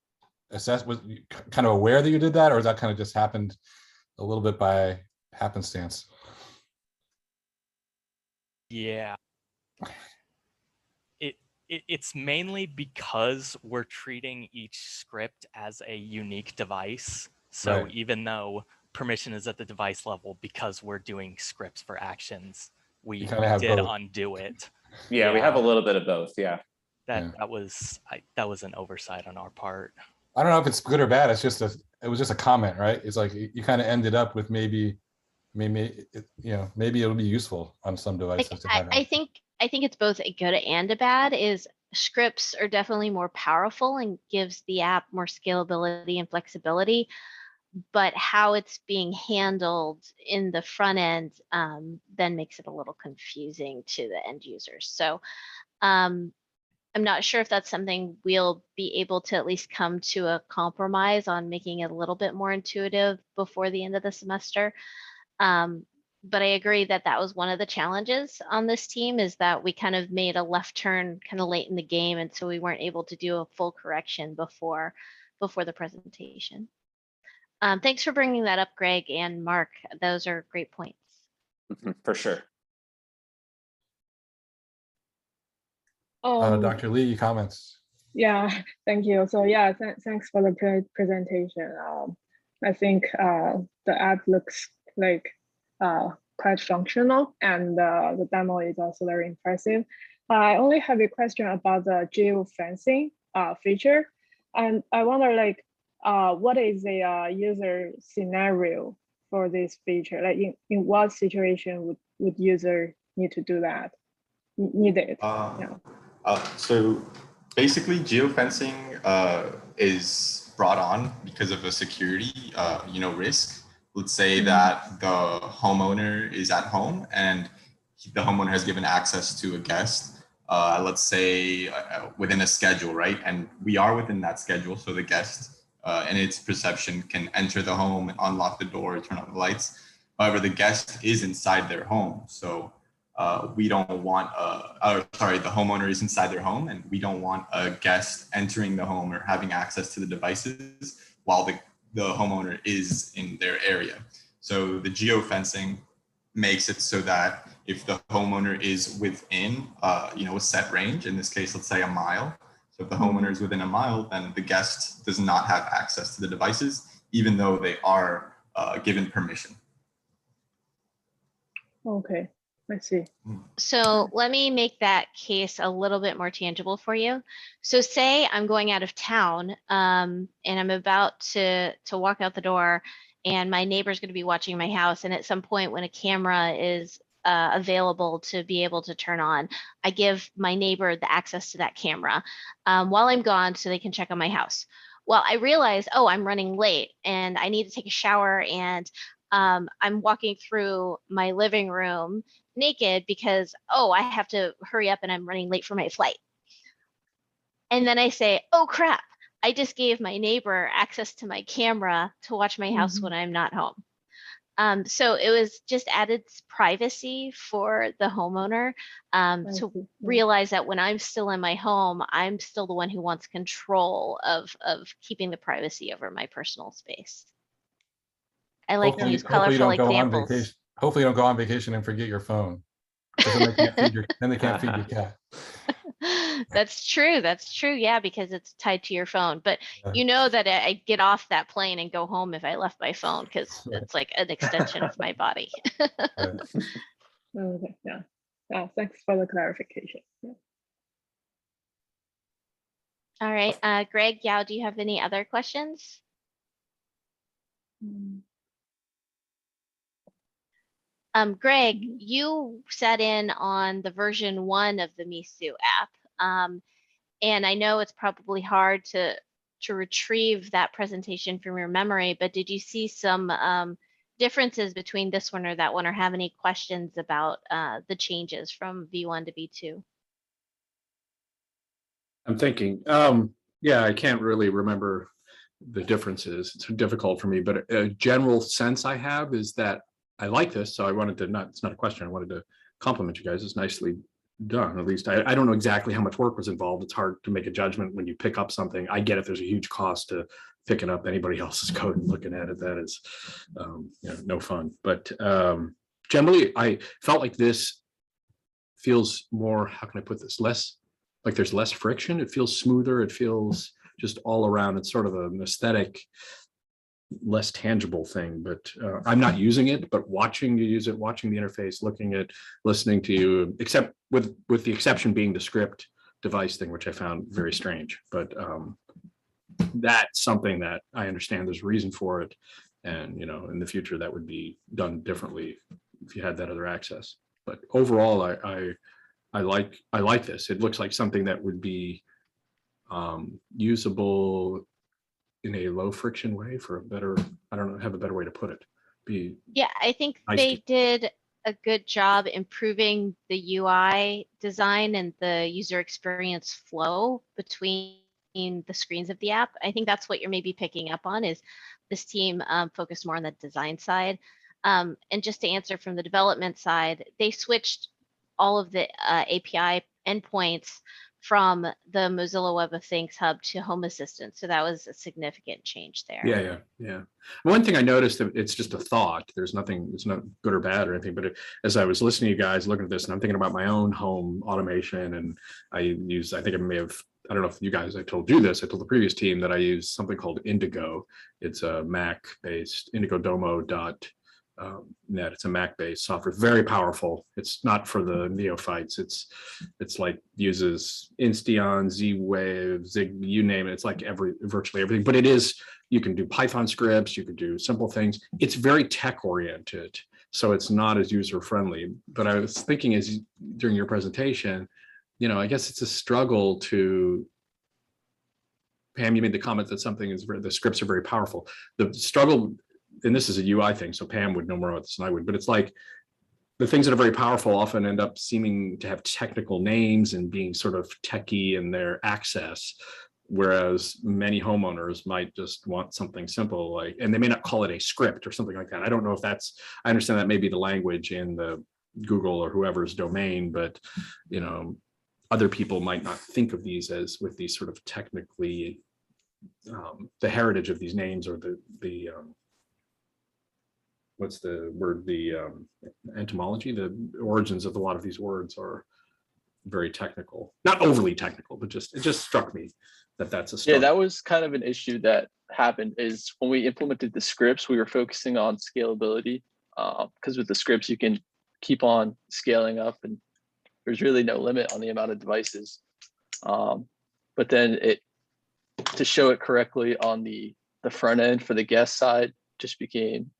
assessment? Was you kind of aware that you did that, or is that kind of just happened a little bit by happenstance? Yeah. It's mainly because we're treating each script as a unique device. So Right. even though permission is at the device level, because we're doing scripts for actions, we kinda have did both. undo it. Yeah, we have a little bit of both. Yeah. Yeah. That was an oversight on our part. I don't know if it's good or bad. It's just it was just a comment, right? It's like you kind of ended up with maybe maybe it'll be useful on some Like, devices to have I it. think it's both a good and a bad. Is scripts are definitely more powerful and gives the app more scalability and flexibility, but how it's being handled in the front end then makes it a little confusing to the end users. So I'm not sure if that's something we'll be able to at least come to a compromise on, making it a little bit more intuitive before the end of the semester. But I agree that that was one of the challenges on this team, is that we kind of made a left turn kind of late in the game, and so we weren't able to do a full correction before the presentation. Thanks for bringing that up, Greg and Mark. Those are great points. For sure. Dr. Lee, comments? Yeah, thank you. So yeah, thanks for the presentation. I think the app looks like quite functional, and the demo is also very impressive. I only have a question about the geofencing feature, and I wonder, like, what is the user scenario for this feature? Like, in what situation would user need to do that? Need it? Yeah. So basically, geofencing is brought on because of a security, risk. Let's say that the homeowner is at home and the homeowner has given access to a guest. Let's say within a schedule, right? And we are within that schedule, so the guest, in its perception, can enter the home, unlock the door, turn on the lights. However, the guest is inside their home, so we don't want the homeowner is inside their home, and we don't want a guest entering the home or having access to the devices while the homeowner is in their area. So the geofencing makes it so that if the homeowner is within a set range, in this case, let's say a mile. So if the homeowner is within a mile, then the guest does not have access to the devices, even though they are given permission. Okay. I see. So let me make that case a little bit more tangible for you. So say I'm going out of town and I'm about to walk out the door, and my neighbor's going to be watching my house. And at some point when a camera is available to be able to turn on, I give my neighbor the access to that camera while I'm gone, so they can check on my house. Well, I realize, oh, I'm running late and I need to take a shower, and I'm walking through my living room naked because, oh, I have to hurry up and I'm running late for my flight. And then I say, oh crap, I just gave my neighbor access to my camera to watch my house when I'm not home. So it was just added privacy for the homeowner to realize that when I'm still in my home, I'm still the one who wants control of keeping the privacy over my personal space. I like to use colorful examples. Hopefully you don't go on vacation and forget your phone. Then they can't feed your cat. That's true. That's true. Yeah, because it's tied to your phone. But you know that I get off that plane and go home if I left my phone, because it's like an extension of my body. Okay. Yeah. Thanks for the clarification. Yeah. All right. Greg, Yao, do you have any other questions? Greg, you sat in on the version 1 of the MiSu app. And I know it's probably hard to to retrieve that presentation from your memory, but did you see some differences between this one or that one, or have any questions about the changes from V1 to V2? I'm thinking, yeah, I can't really remember the differences. It's difficult for me, but a general sense I have is that I like this. So I wanted to it's not a question. I wanted to compliment you guys. It's nicely done. At least I don't know exactly how much work was involved. It's hard to make a judgment when you pick up something. I get it. There's a huge cost to picking up anybody else's code and looking at it. That is no fun. But generally, I felt like this feels more, how can I put this, less like there's less friction. It feels smoother. It feels just all around. It's sort of an aesthetic, less tangible thing, but I'm not using it, but watching you use it, watching the interface, looking at, listening to you, except with the exception being the script device thing, which I found very strange. But that's something that I understand there's a reason for it. And, in the future that would be done differently if you had that other access. But overall, I like this. It looks like something that would be usable in a low friction way for a better, I don't know, have a better way to put it. Yeah, I think nice they did a good job improving the UI design and the user experience flow between the screens of the app. I think that's what you're maybe picking up on, is this team focused more on the design side. And just to answer from the development side, they switched all of the API endpoints from the Mozilla Web of Things hub to Home Assistant. So that was a significant change there. Yeah. One thing I noticed, it's just a thought. There's nothing, it's not good or bad or anything, but as I was listening to you guys, looking at this, and I'm thinking about my own home automation, and I think I don't know if you guys, I told you this, I told the previous team that I use something called Indigo. It's a Mac-based indigodomo.net. It's a Mac-based software, very powerful. It's not for the neophytes. It's like uses Insteon, Z-Wave, Zig, you name it. It's like virtually everything. But it is, you can do Python scripts, you could do simple things. It's very tech oriented, so it's not as user friendly. But I was thinking during your presentation, I guess it's a struggle to. Pam, you made the comment that the scripts are very powerful. The struggle, and this is a UI thing, so Pam would know more about this than I would, but it's like the things that are very powerful often end up seeming to have technical names and being sort of techie in their access, whereas many homeowners might just want something simple, and they may not call it a script or something like that. I don't know if I understand that may be the language in the Google or whoever's domain, but other people might not think of these as with these sort of technically the heritage of these names, or the what's the word, the etymology, the origins of a lot of these words are very technical, not overly technical, but it just struck me that's a struggle. Yeah, that was kind of an issue that happened, is when we implemented the scripts, we were focusing on scalability, because with the scripts you can keep on scaling up and there's really no limit on the amount of devices. But then to show it correctly on the front end for the guest side just became,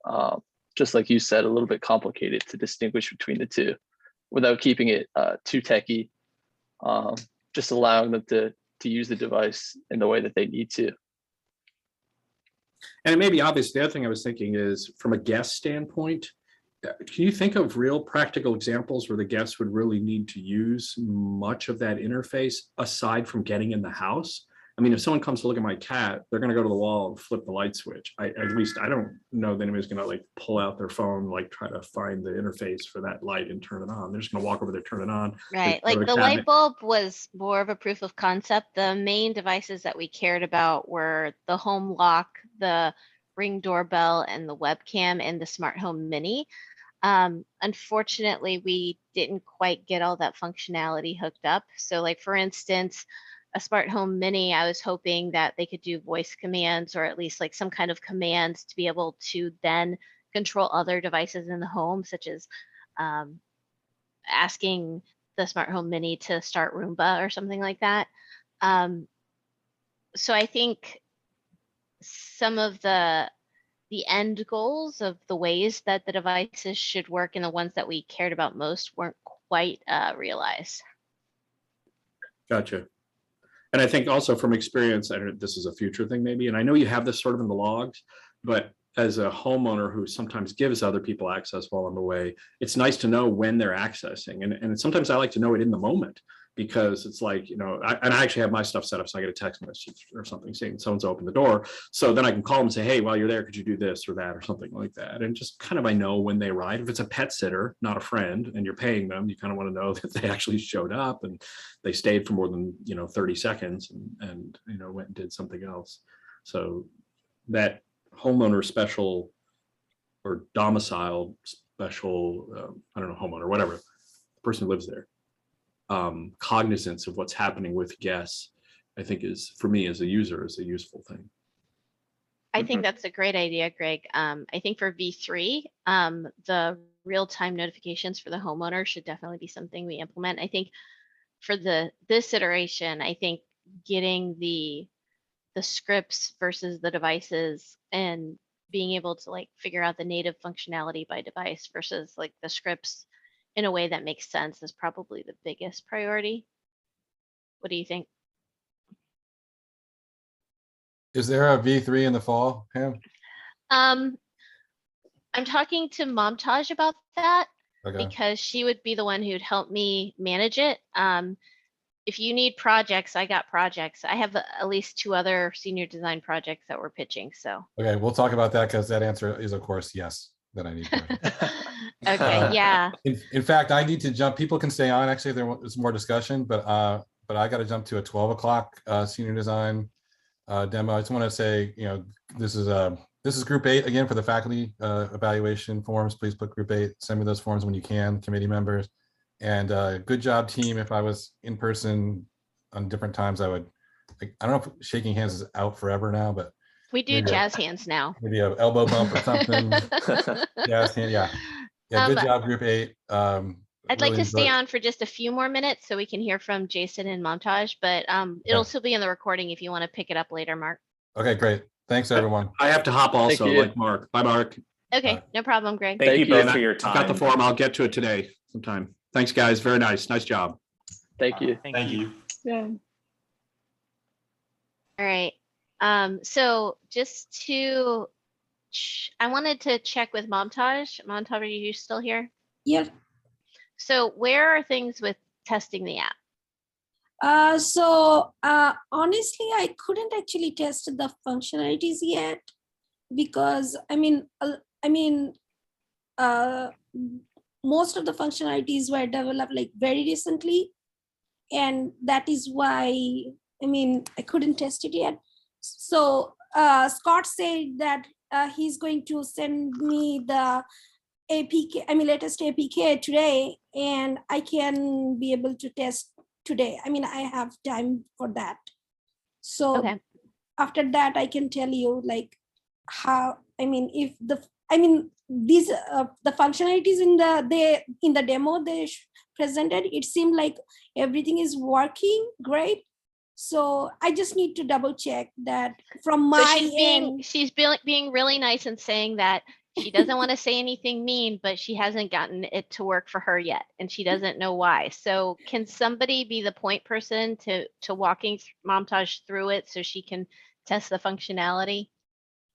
just like you said, a little bit complicated to distinguish between the two without keeping it too techy, just allowing them to use the device in the way that they need to. And it may be obvious. The other thing I was thinking is, from a guest standpoint, can you think of real practical examples where the guests would really need to use much of that interface aside from getting in the house? I mean, if someone comes to look at my cat, they're going to go to the wall and flip the light switch. At least I don't know that anybody's going to pull out their phone, try to find the interface for that light and turn it on. They're just going to walk over there, turn it on. Right. Like the light bulb was more of a proof of concept. The main devices that we cared about were the home lock, the Ring doorbell, and the webcam, and the smart home mini. Unfortunately, we didn't quite get all that functionality hooked up. So for instance, a smart home mini, I was hoping that they could do voice commands, or at least some kind of commands to be able to then control other devices in the home, such as asking the smart home mini to start Roomba or something like that. So I think some of the end goals of the ways that the devices should work, and the ones that we cared about most, weren't quite realized. Gotcha. And I think also from experience, I don't know, this is a future thing maybe, and I know you have this sort of in the logs, but as a homeowner who sometimes gives other people access while I'm away, it's nice to know when they're accessing. And sometimes I like to know it in the moment, because it's like, and I actually have my stuff set up, so I get a text message or something saying someone's opened the door. So then I can call them and say, hey, while you're there, could you do this or that or something like that? And just kind of, I know when they arrive. If it's a pet sitter, not a friend, and you're paying them, you kind of want to know that they actually showed up and they stayed for more than 30 seconds and went and did something else. So that homeowner special or domicile special, I don't know, homeowner, whatever, the person who lives there, cognizance of what's happening with guests, I think is, for me as a user, is a useful thing. I think that's a great idea, Greg. I think for V3, the real-time notifications for the homeowner should definitely be something we implement. I think for this iteration, I think getting the scripts versus the devices and being able to like figure out the native functionality by device versus like the scripts in a way that makes sense is probably the biggest priority. What do you think? Is there a V3 in the fall, Pam? I'm talking to Momtaj about that Okay. because she would be the one who'd help me manage it. If you need projects, I got projects. I have at least 2 other senior design projects that we're pitching. So Okay, we'll talk about that because that answer is, of course, yes, that I need to. okay, yeah. In fact, I need to jump. People can stay on actually if there's more discussion, but I got to jump to a 12 o'clock senior design demo. I just want to say, this is group 8 again for the faculty evaluation forms. Please put group 8. Send me those forms when you can, committee members. And good job, team. If I was in person on different times, I would. I don't know if shaking hands is out forever now, but We do jazz hands now. maybe an elbow bump or something. Jazz hand, yeah. Good job, group 8. I'd like to stay on for just a few more minutes so we can hear from Jason and Montage, but it'll still be in the recording if you want to pick it up later, Mark. Okay, great. Thanks, everyone. I have to hop also, like Mark. Bye, Mark. Okay, no problem, Greg. Thank you both for your time. I've got the form. I'll get to it today sometime. Thanks, guys. Very nice. Nice job. Thank you. Thank you. Yeah. All right. So just to, I wanted to check with Montage. Montage, are you still here? Yeah. So where are things with testing the app? Honestly, I couldn't actually test the functionalities yet because most of the functionalities were developed like very recently, and that is why I couldn't test it yet. So Scott said that he's going to send me the APK, latest APK today, and I can be able to test today. I have time for that. So Okay. after that, I can tell you like how, if these the functionalities in the demo they presented, it seemed like everything is working great. So I just need to double check that from my end. She's being really nice and saying that she doesn't want to say anything mean, but she hasn't gotten it to work for her yet, and she doesn't know why. So can somebody be the point person to walking Montage through it so she can test the functionality?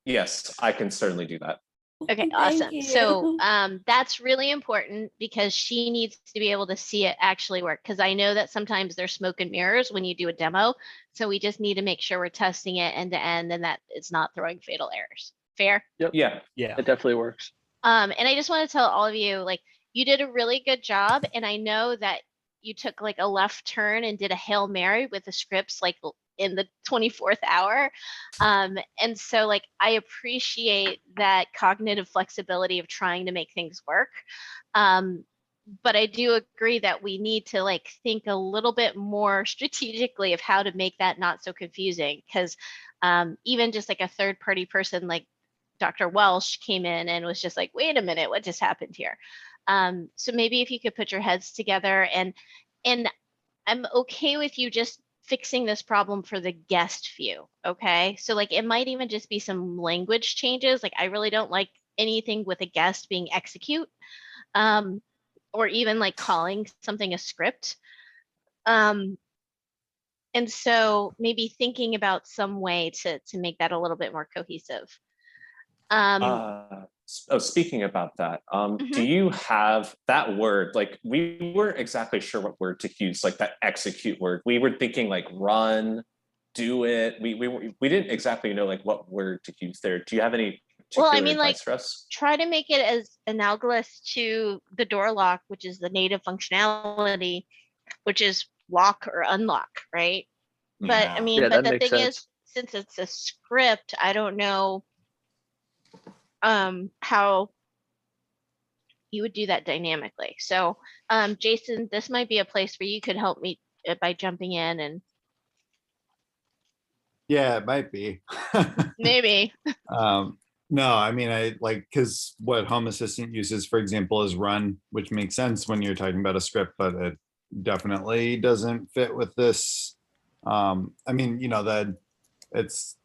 Yes, I can certainly do that. Okay, awesome. So that's really important because she needs to be able to see it actually work, because I know that sometimes there's smoke and mirrors when you do a demo. So we just need to make sure we're testing it end to end and that it's not throwing fatal errors. Fair? Yep. Yeah. Yeah. It definitely works. And I just want to tell all of you, like, you did a really good job. And I know that you took like a left turn and did a Hail Mary with the scripts like in the 24th hour. And so like, I appreciate that cognitive flexibility of trying to make things work. But I do agree that we need to like think a little bit more strategically of how to make that not so confusing. Because even just like a third party person like Dr. Welsh came in and was just like, wait a minute, what just happened here? So maybe if you could put your heads together, and I'm okay with you just fixing this problem for the guest view. Okay. So like, it might even just be some language changes. Like, I really don't like anything with a guest being execute, or even like calling something a script. And And so maybe thinking about some way to make that a little bit more cohesive. Speaking about that, do Mhm. you have that word? Like, we weren't exactly sure what word to use, like that execute word. We were thinking like run, do it. We didn't exactly know like what word to use there. Do you have any Well, particular I mean, like, advice for us? try to make it as analogous to the door lock, which is the native functionality, which is lock or unlock, right? But I Yeah. mean, Yeah, but that the makes thing is, sense. since it's a script, I don't know how you would do that dynamically. So Jason, this might be a place where you could help me by jumping in and Yeah, it might be. maybe. No, I mean, I like, because what Home Assistant uses, for example, is run, which makes sense when you're talking about a script, but it definitely doesn't fit with this. I mean, you know, that it's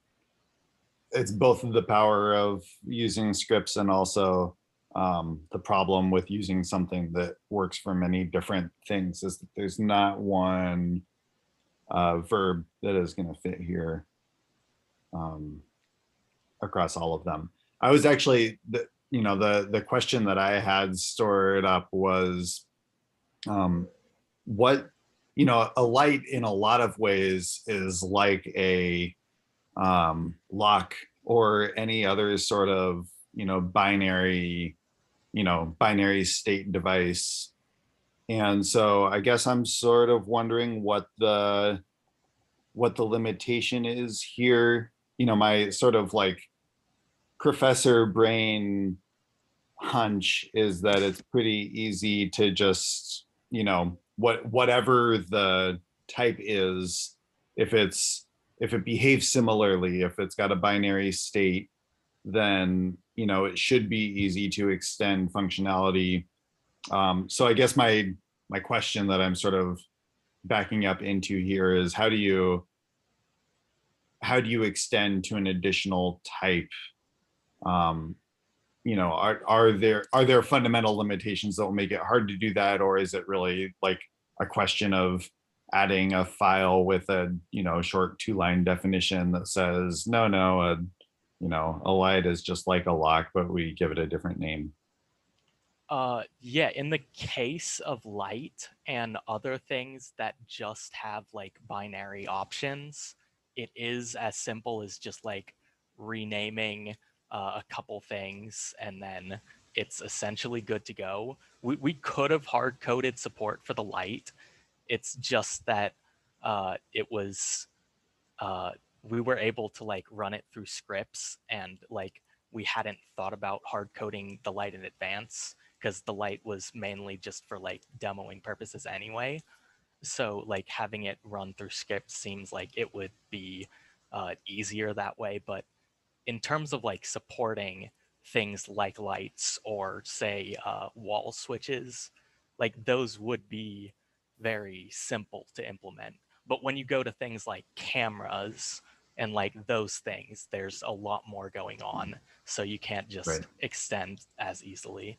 both of the power of using scripts and also the problem with using something that works for many different things is that there's not one verb that is going to fit here across all of them. I was actually, the question that I had stored up was what, a light in a lot of ways is like a lock or any other sort of, binary, binary state device. And so I guess I'm sort of wondering what the limitation is here. My sort of like professor brain hunch is that it's pretty easy to just, whatever the type is, if it behaves similarly, if it's got a binary state, then it should be easy to extend functionality. So I guess my question that I'm sort of backing up into here is how do you extend to an additional type? Are there fundamental limitations that will make it hard to do that, or is it really like a question of adding a file with a short 2-line definition that says no, a light is just like a lock, but we give it a different name? Yeah, in the case of light and other things that just have like binary options, it is as simple as just like renaming a couple things and then it's essentially good to go. We could have hard coded support for the light. It's just that it was we were able to like run it through scripts and like we hadn't thought about hard coding the light in advance because the light was mainly just for like demoing purposes anyway. So like having it run through scripts seems like it would be easier that way. But in terms of like supporting things like lights or say wall switches, like those would be very simple to implement. But when you go to things like cameras and like those things, there's a lot more going on. So you can't just Right. extend as easily.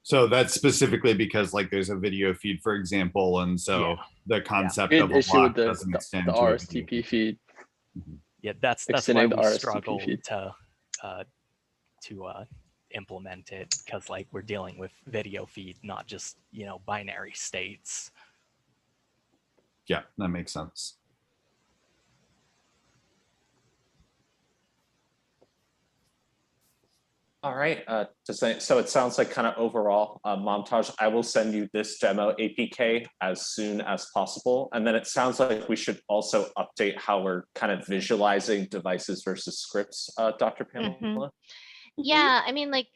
So that's specifically because like there's a video feed, for example, and so Yeah. the concept We of had a issue with lock doesn't extend the to a video RSTP feed. Yeah, that's why Extending the we RSTP struggle feed. to implement it, because like we're dealing with video feed, not just binary states. Yeah, that makes sense. All right. So it sounds like kind of overall, Montage, I will send you this demo APK as soon as possible. And then it sounds like we should also update how we're kind of visualizing devices versus scripts, Dr. Pamela. Mhm. Yeah, I mean, like,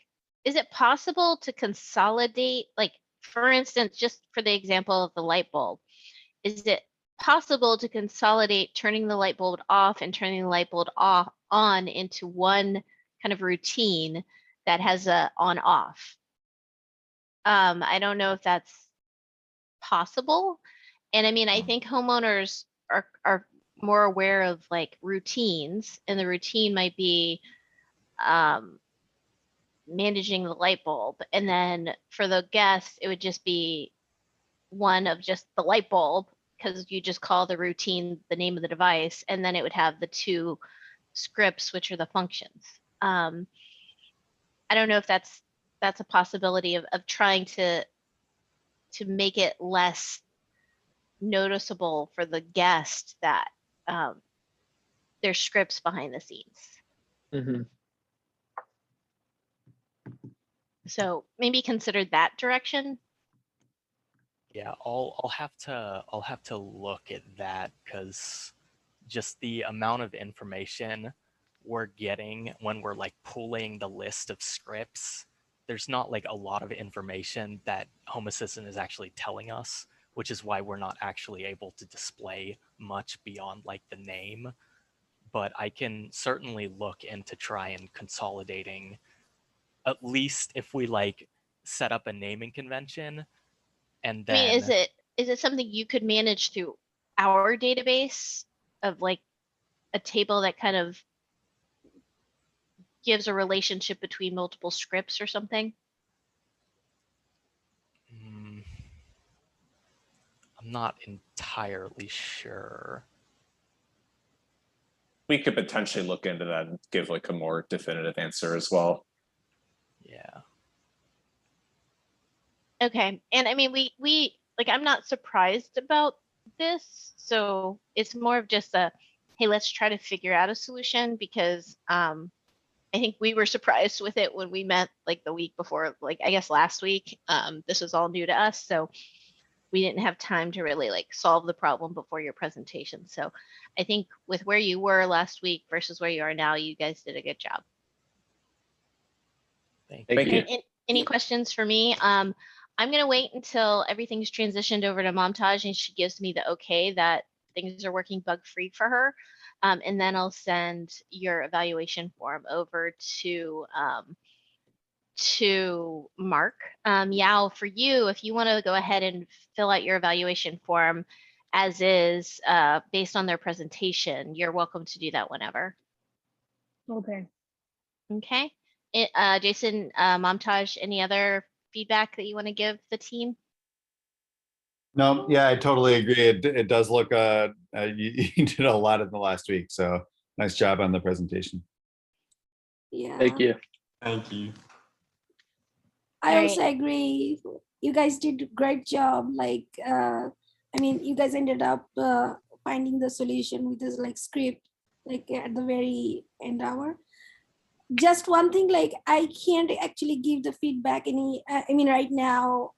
is it possible to consolidate, like, for instance, just for the example of the light bulb, is it possible to consolidate turning the light bulb off and turning the light bulb on into one kind of routine that has a on off? I don't know if that's possible. And I mean, I think homeowners are more aware of like routines, and the routine might be managing the light bulb. And then for the guests, it would just be one of just the light bulb because you just call the routine the name of the device, and then it would have the two scripts, which are the functions. I don't know if that's a possibility of trying to make it less noticeable for the guest that there's scripts behind the scenes. Mhm. So maybe consider that direction. Yeah, I'll have to look at that, because just the amount of information we're getting when we're like pulling the list of scripts, there's not like a lot of information that Home Assistant is actually telling us, which is why we're not actually able to display much beyond like the name. But I can certainly look into try and consolidating, at least if we like set up a naming convention. And I mean, then is it something you could manage through our database of like a table that kind of gives a relationship between multiple scripts or something? I'm not entirely sure. We could potentially look into that and give like a more definitive answer as well. Yeah. Okay. And I mean, we like, I'm not surprised about this. So it's more of just a, hey, let's try to figure out a solution, because I think we were surprised with it when we met like the week before, like I guess last week. This was all new to us. So we didn't have time to really like solve the problem before your presentation. So I think with where you were last week versus where you are now, you guys did a good job. Thank you. Any questions for me? I'm going to wait until everything's transitioned over to Montage and she gives me the okay that things are working bug-free for her. And then I'll send your evaluation form over to Mark. Yao, for you, if you want to go ahead and fill out your evaluation form as is based on their presentation, you're welcome to do that whenever. Okay. Okay. Jason, Montage, any other feedback that you want to give the team? No, yeah, I totally agree. It does look, you did a lot in the last week, so nice job on the presentation. Yeah. Thank you. Thank you. I All also agree. You guys did a great job. Like, I mean, you guys ended up finding the solution with this like script, like at the very end hour. Just one thing, like I can't actually give the feedback any, I mean, right now,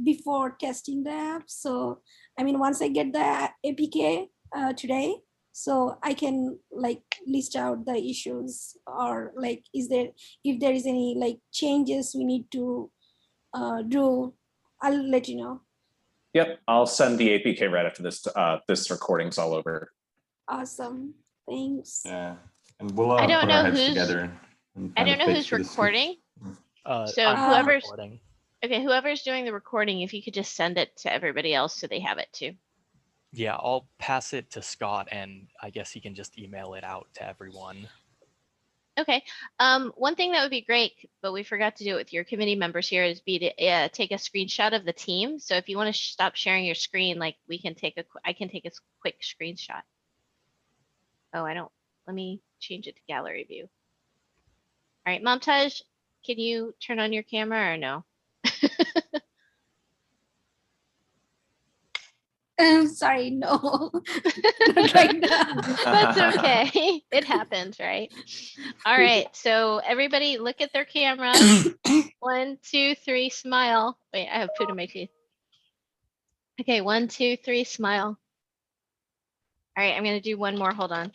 before testing the app. So, I mean, once I get the APK today, so I can like list out the issues, or like, if there is any like changes we need to do, I'll let you know. Yep, I'll send the APK right after this. This recording's all over. Awesome, thanks. Yeah, and we'll I don't put know our heads who's- together. And I find a don't know fix who's for the scripts. recording. So I'm whoever's recording. okay, whoever's doing the recording, if you could just send it to everybody else so they have it too. Yeah, I'll pass it to Scott, and I guess he can just email it out to everyone. Okay. One thing that would be great, but we forgot to do it with your committee members here, is to take a screenshot of the team. So if you want to stop sharing your screen, like I can take a quick screenshot. Oh, let me change it to gallery view. All right, Montage, can you turn on your camera or no? I'm sorry, no. Not right now. That's okay. It happens, right? All right. So everybody look at their cameras. 1, 2, 3, smile. Wait, I have food in my teeth. Okay, 1, 2, 3, smile. All right, I'm gonna do one more. Hold on.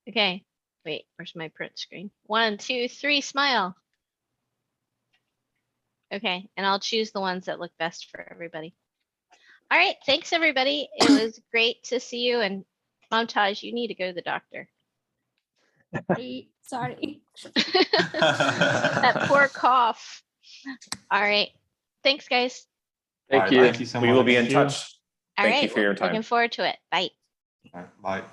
Okay. Wait, where's my print screen? 1, 2, 3, smile. Okay, and I'll choose the ones that look best for everybody. All right, thanks everybody. It was great to see you, and Montage, you need to go to the doctor. Sorry. That poor cough. All right, thanks guys. Thank All right, you. Thank you so much. We will be in Thank you. touch. All Thank right, you for your time. looking forward to it. Bye. All right, bye.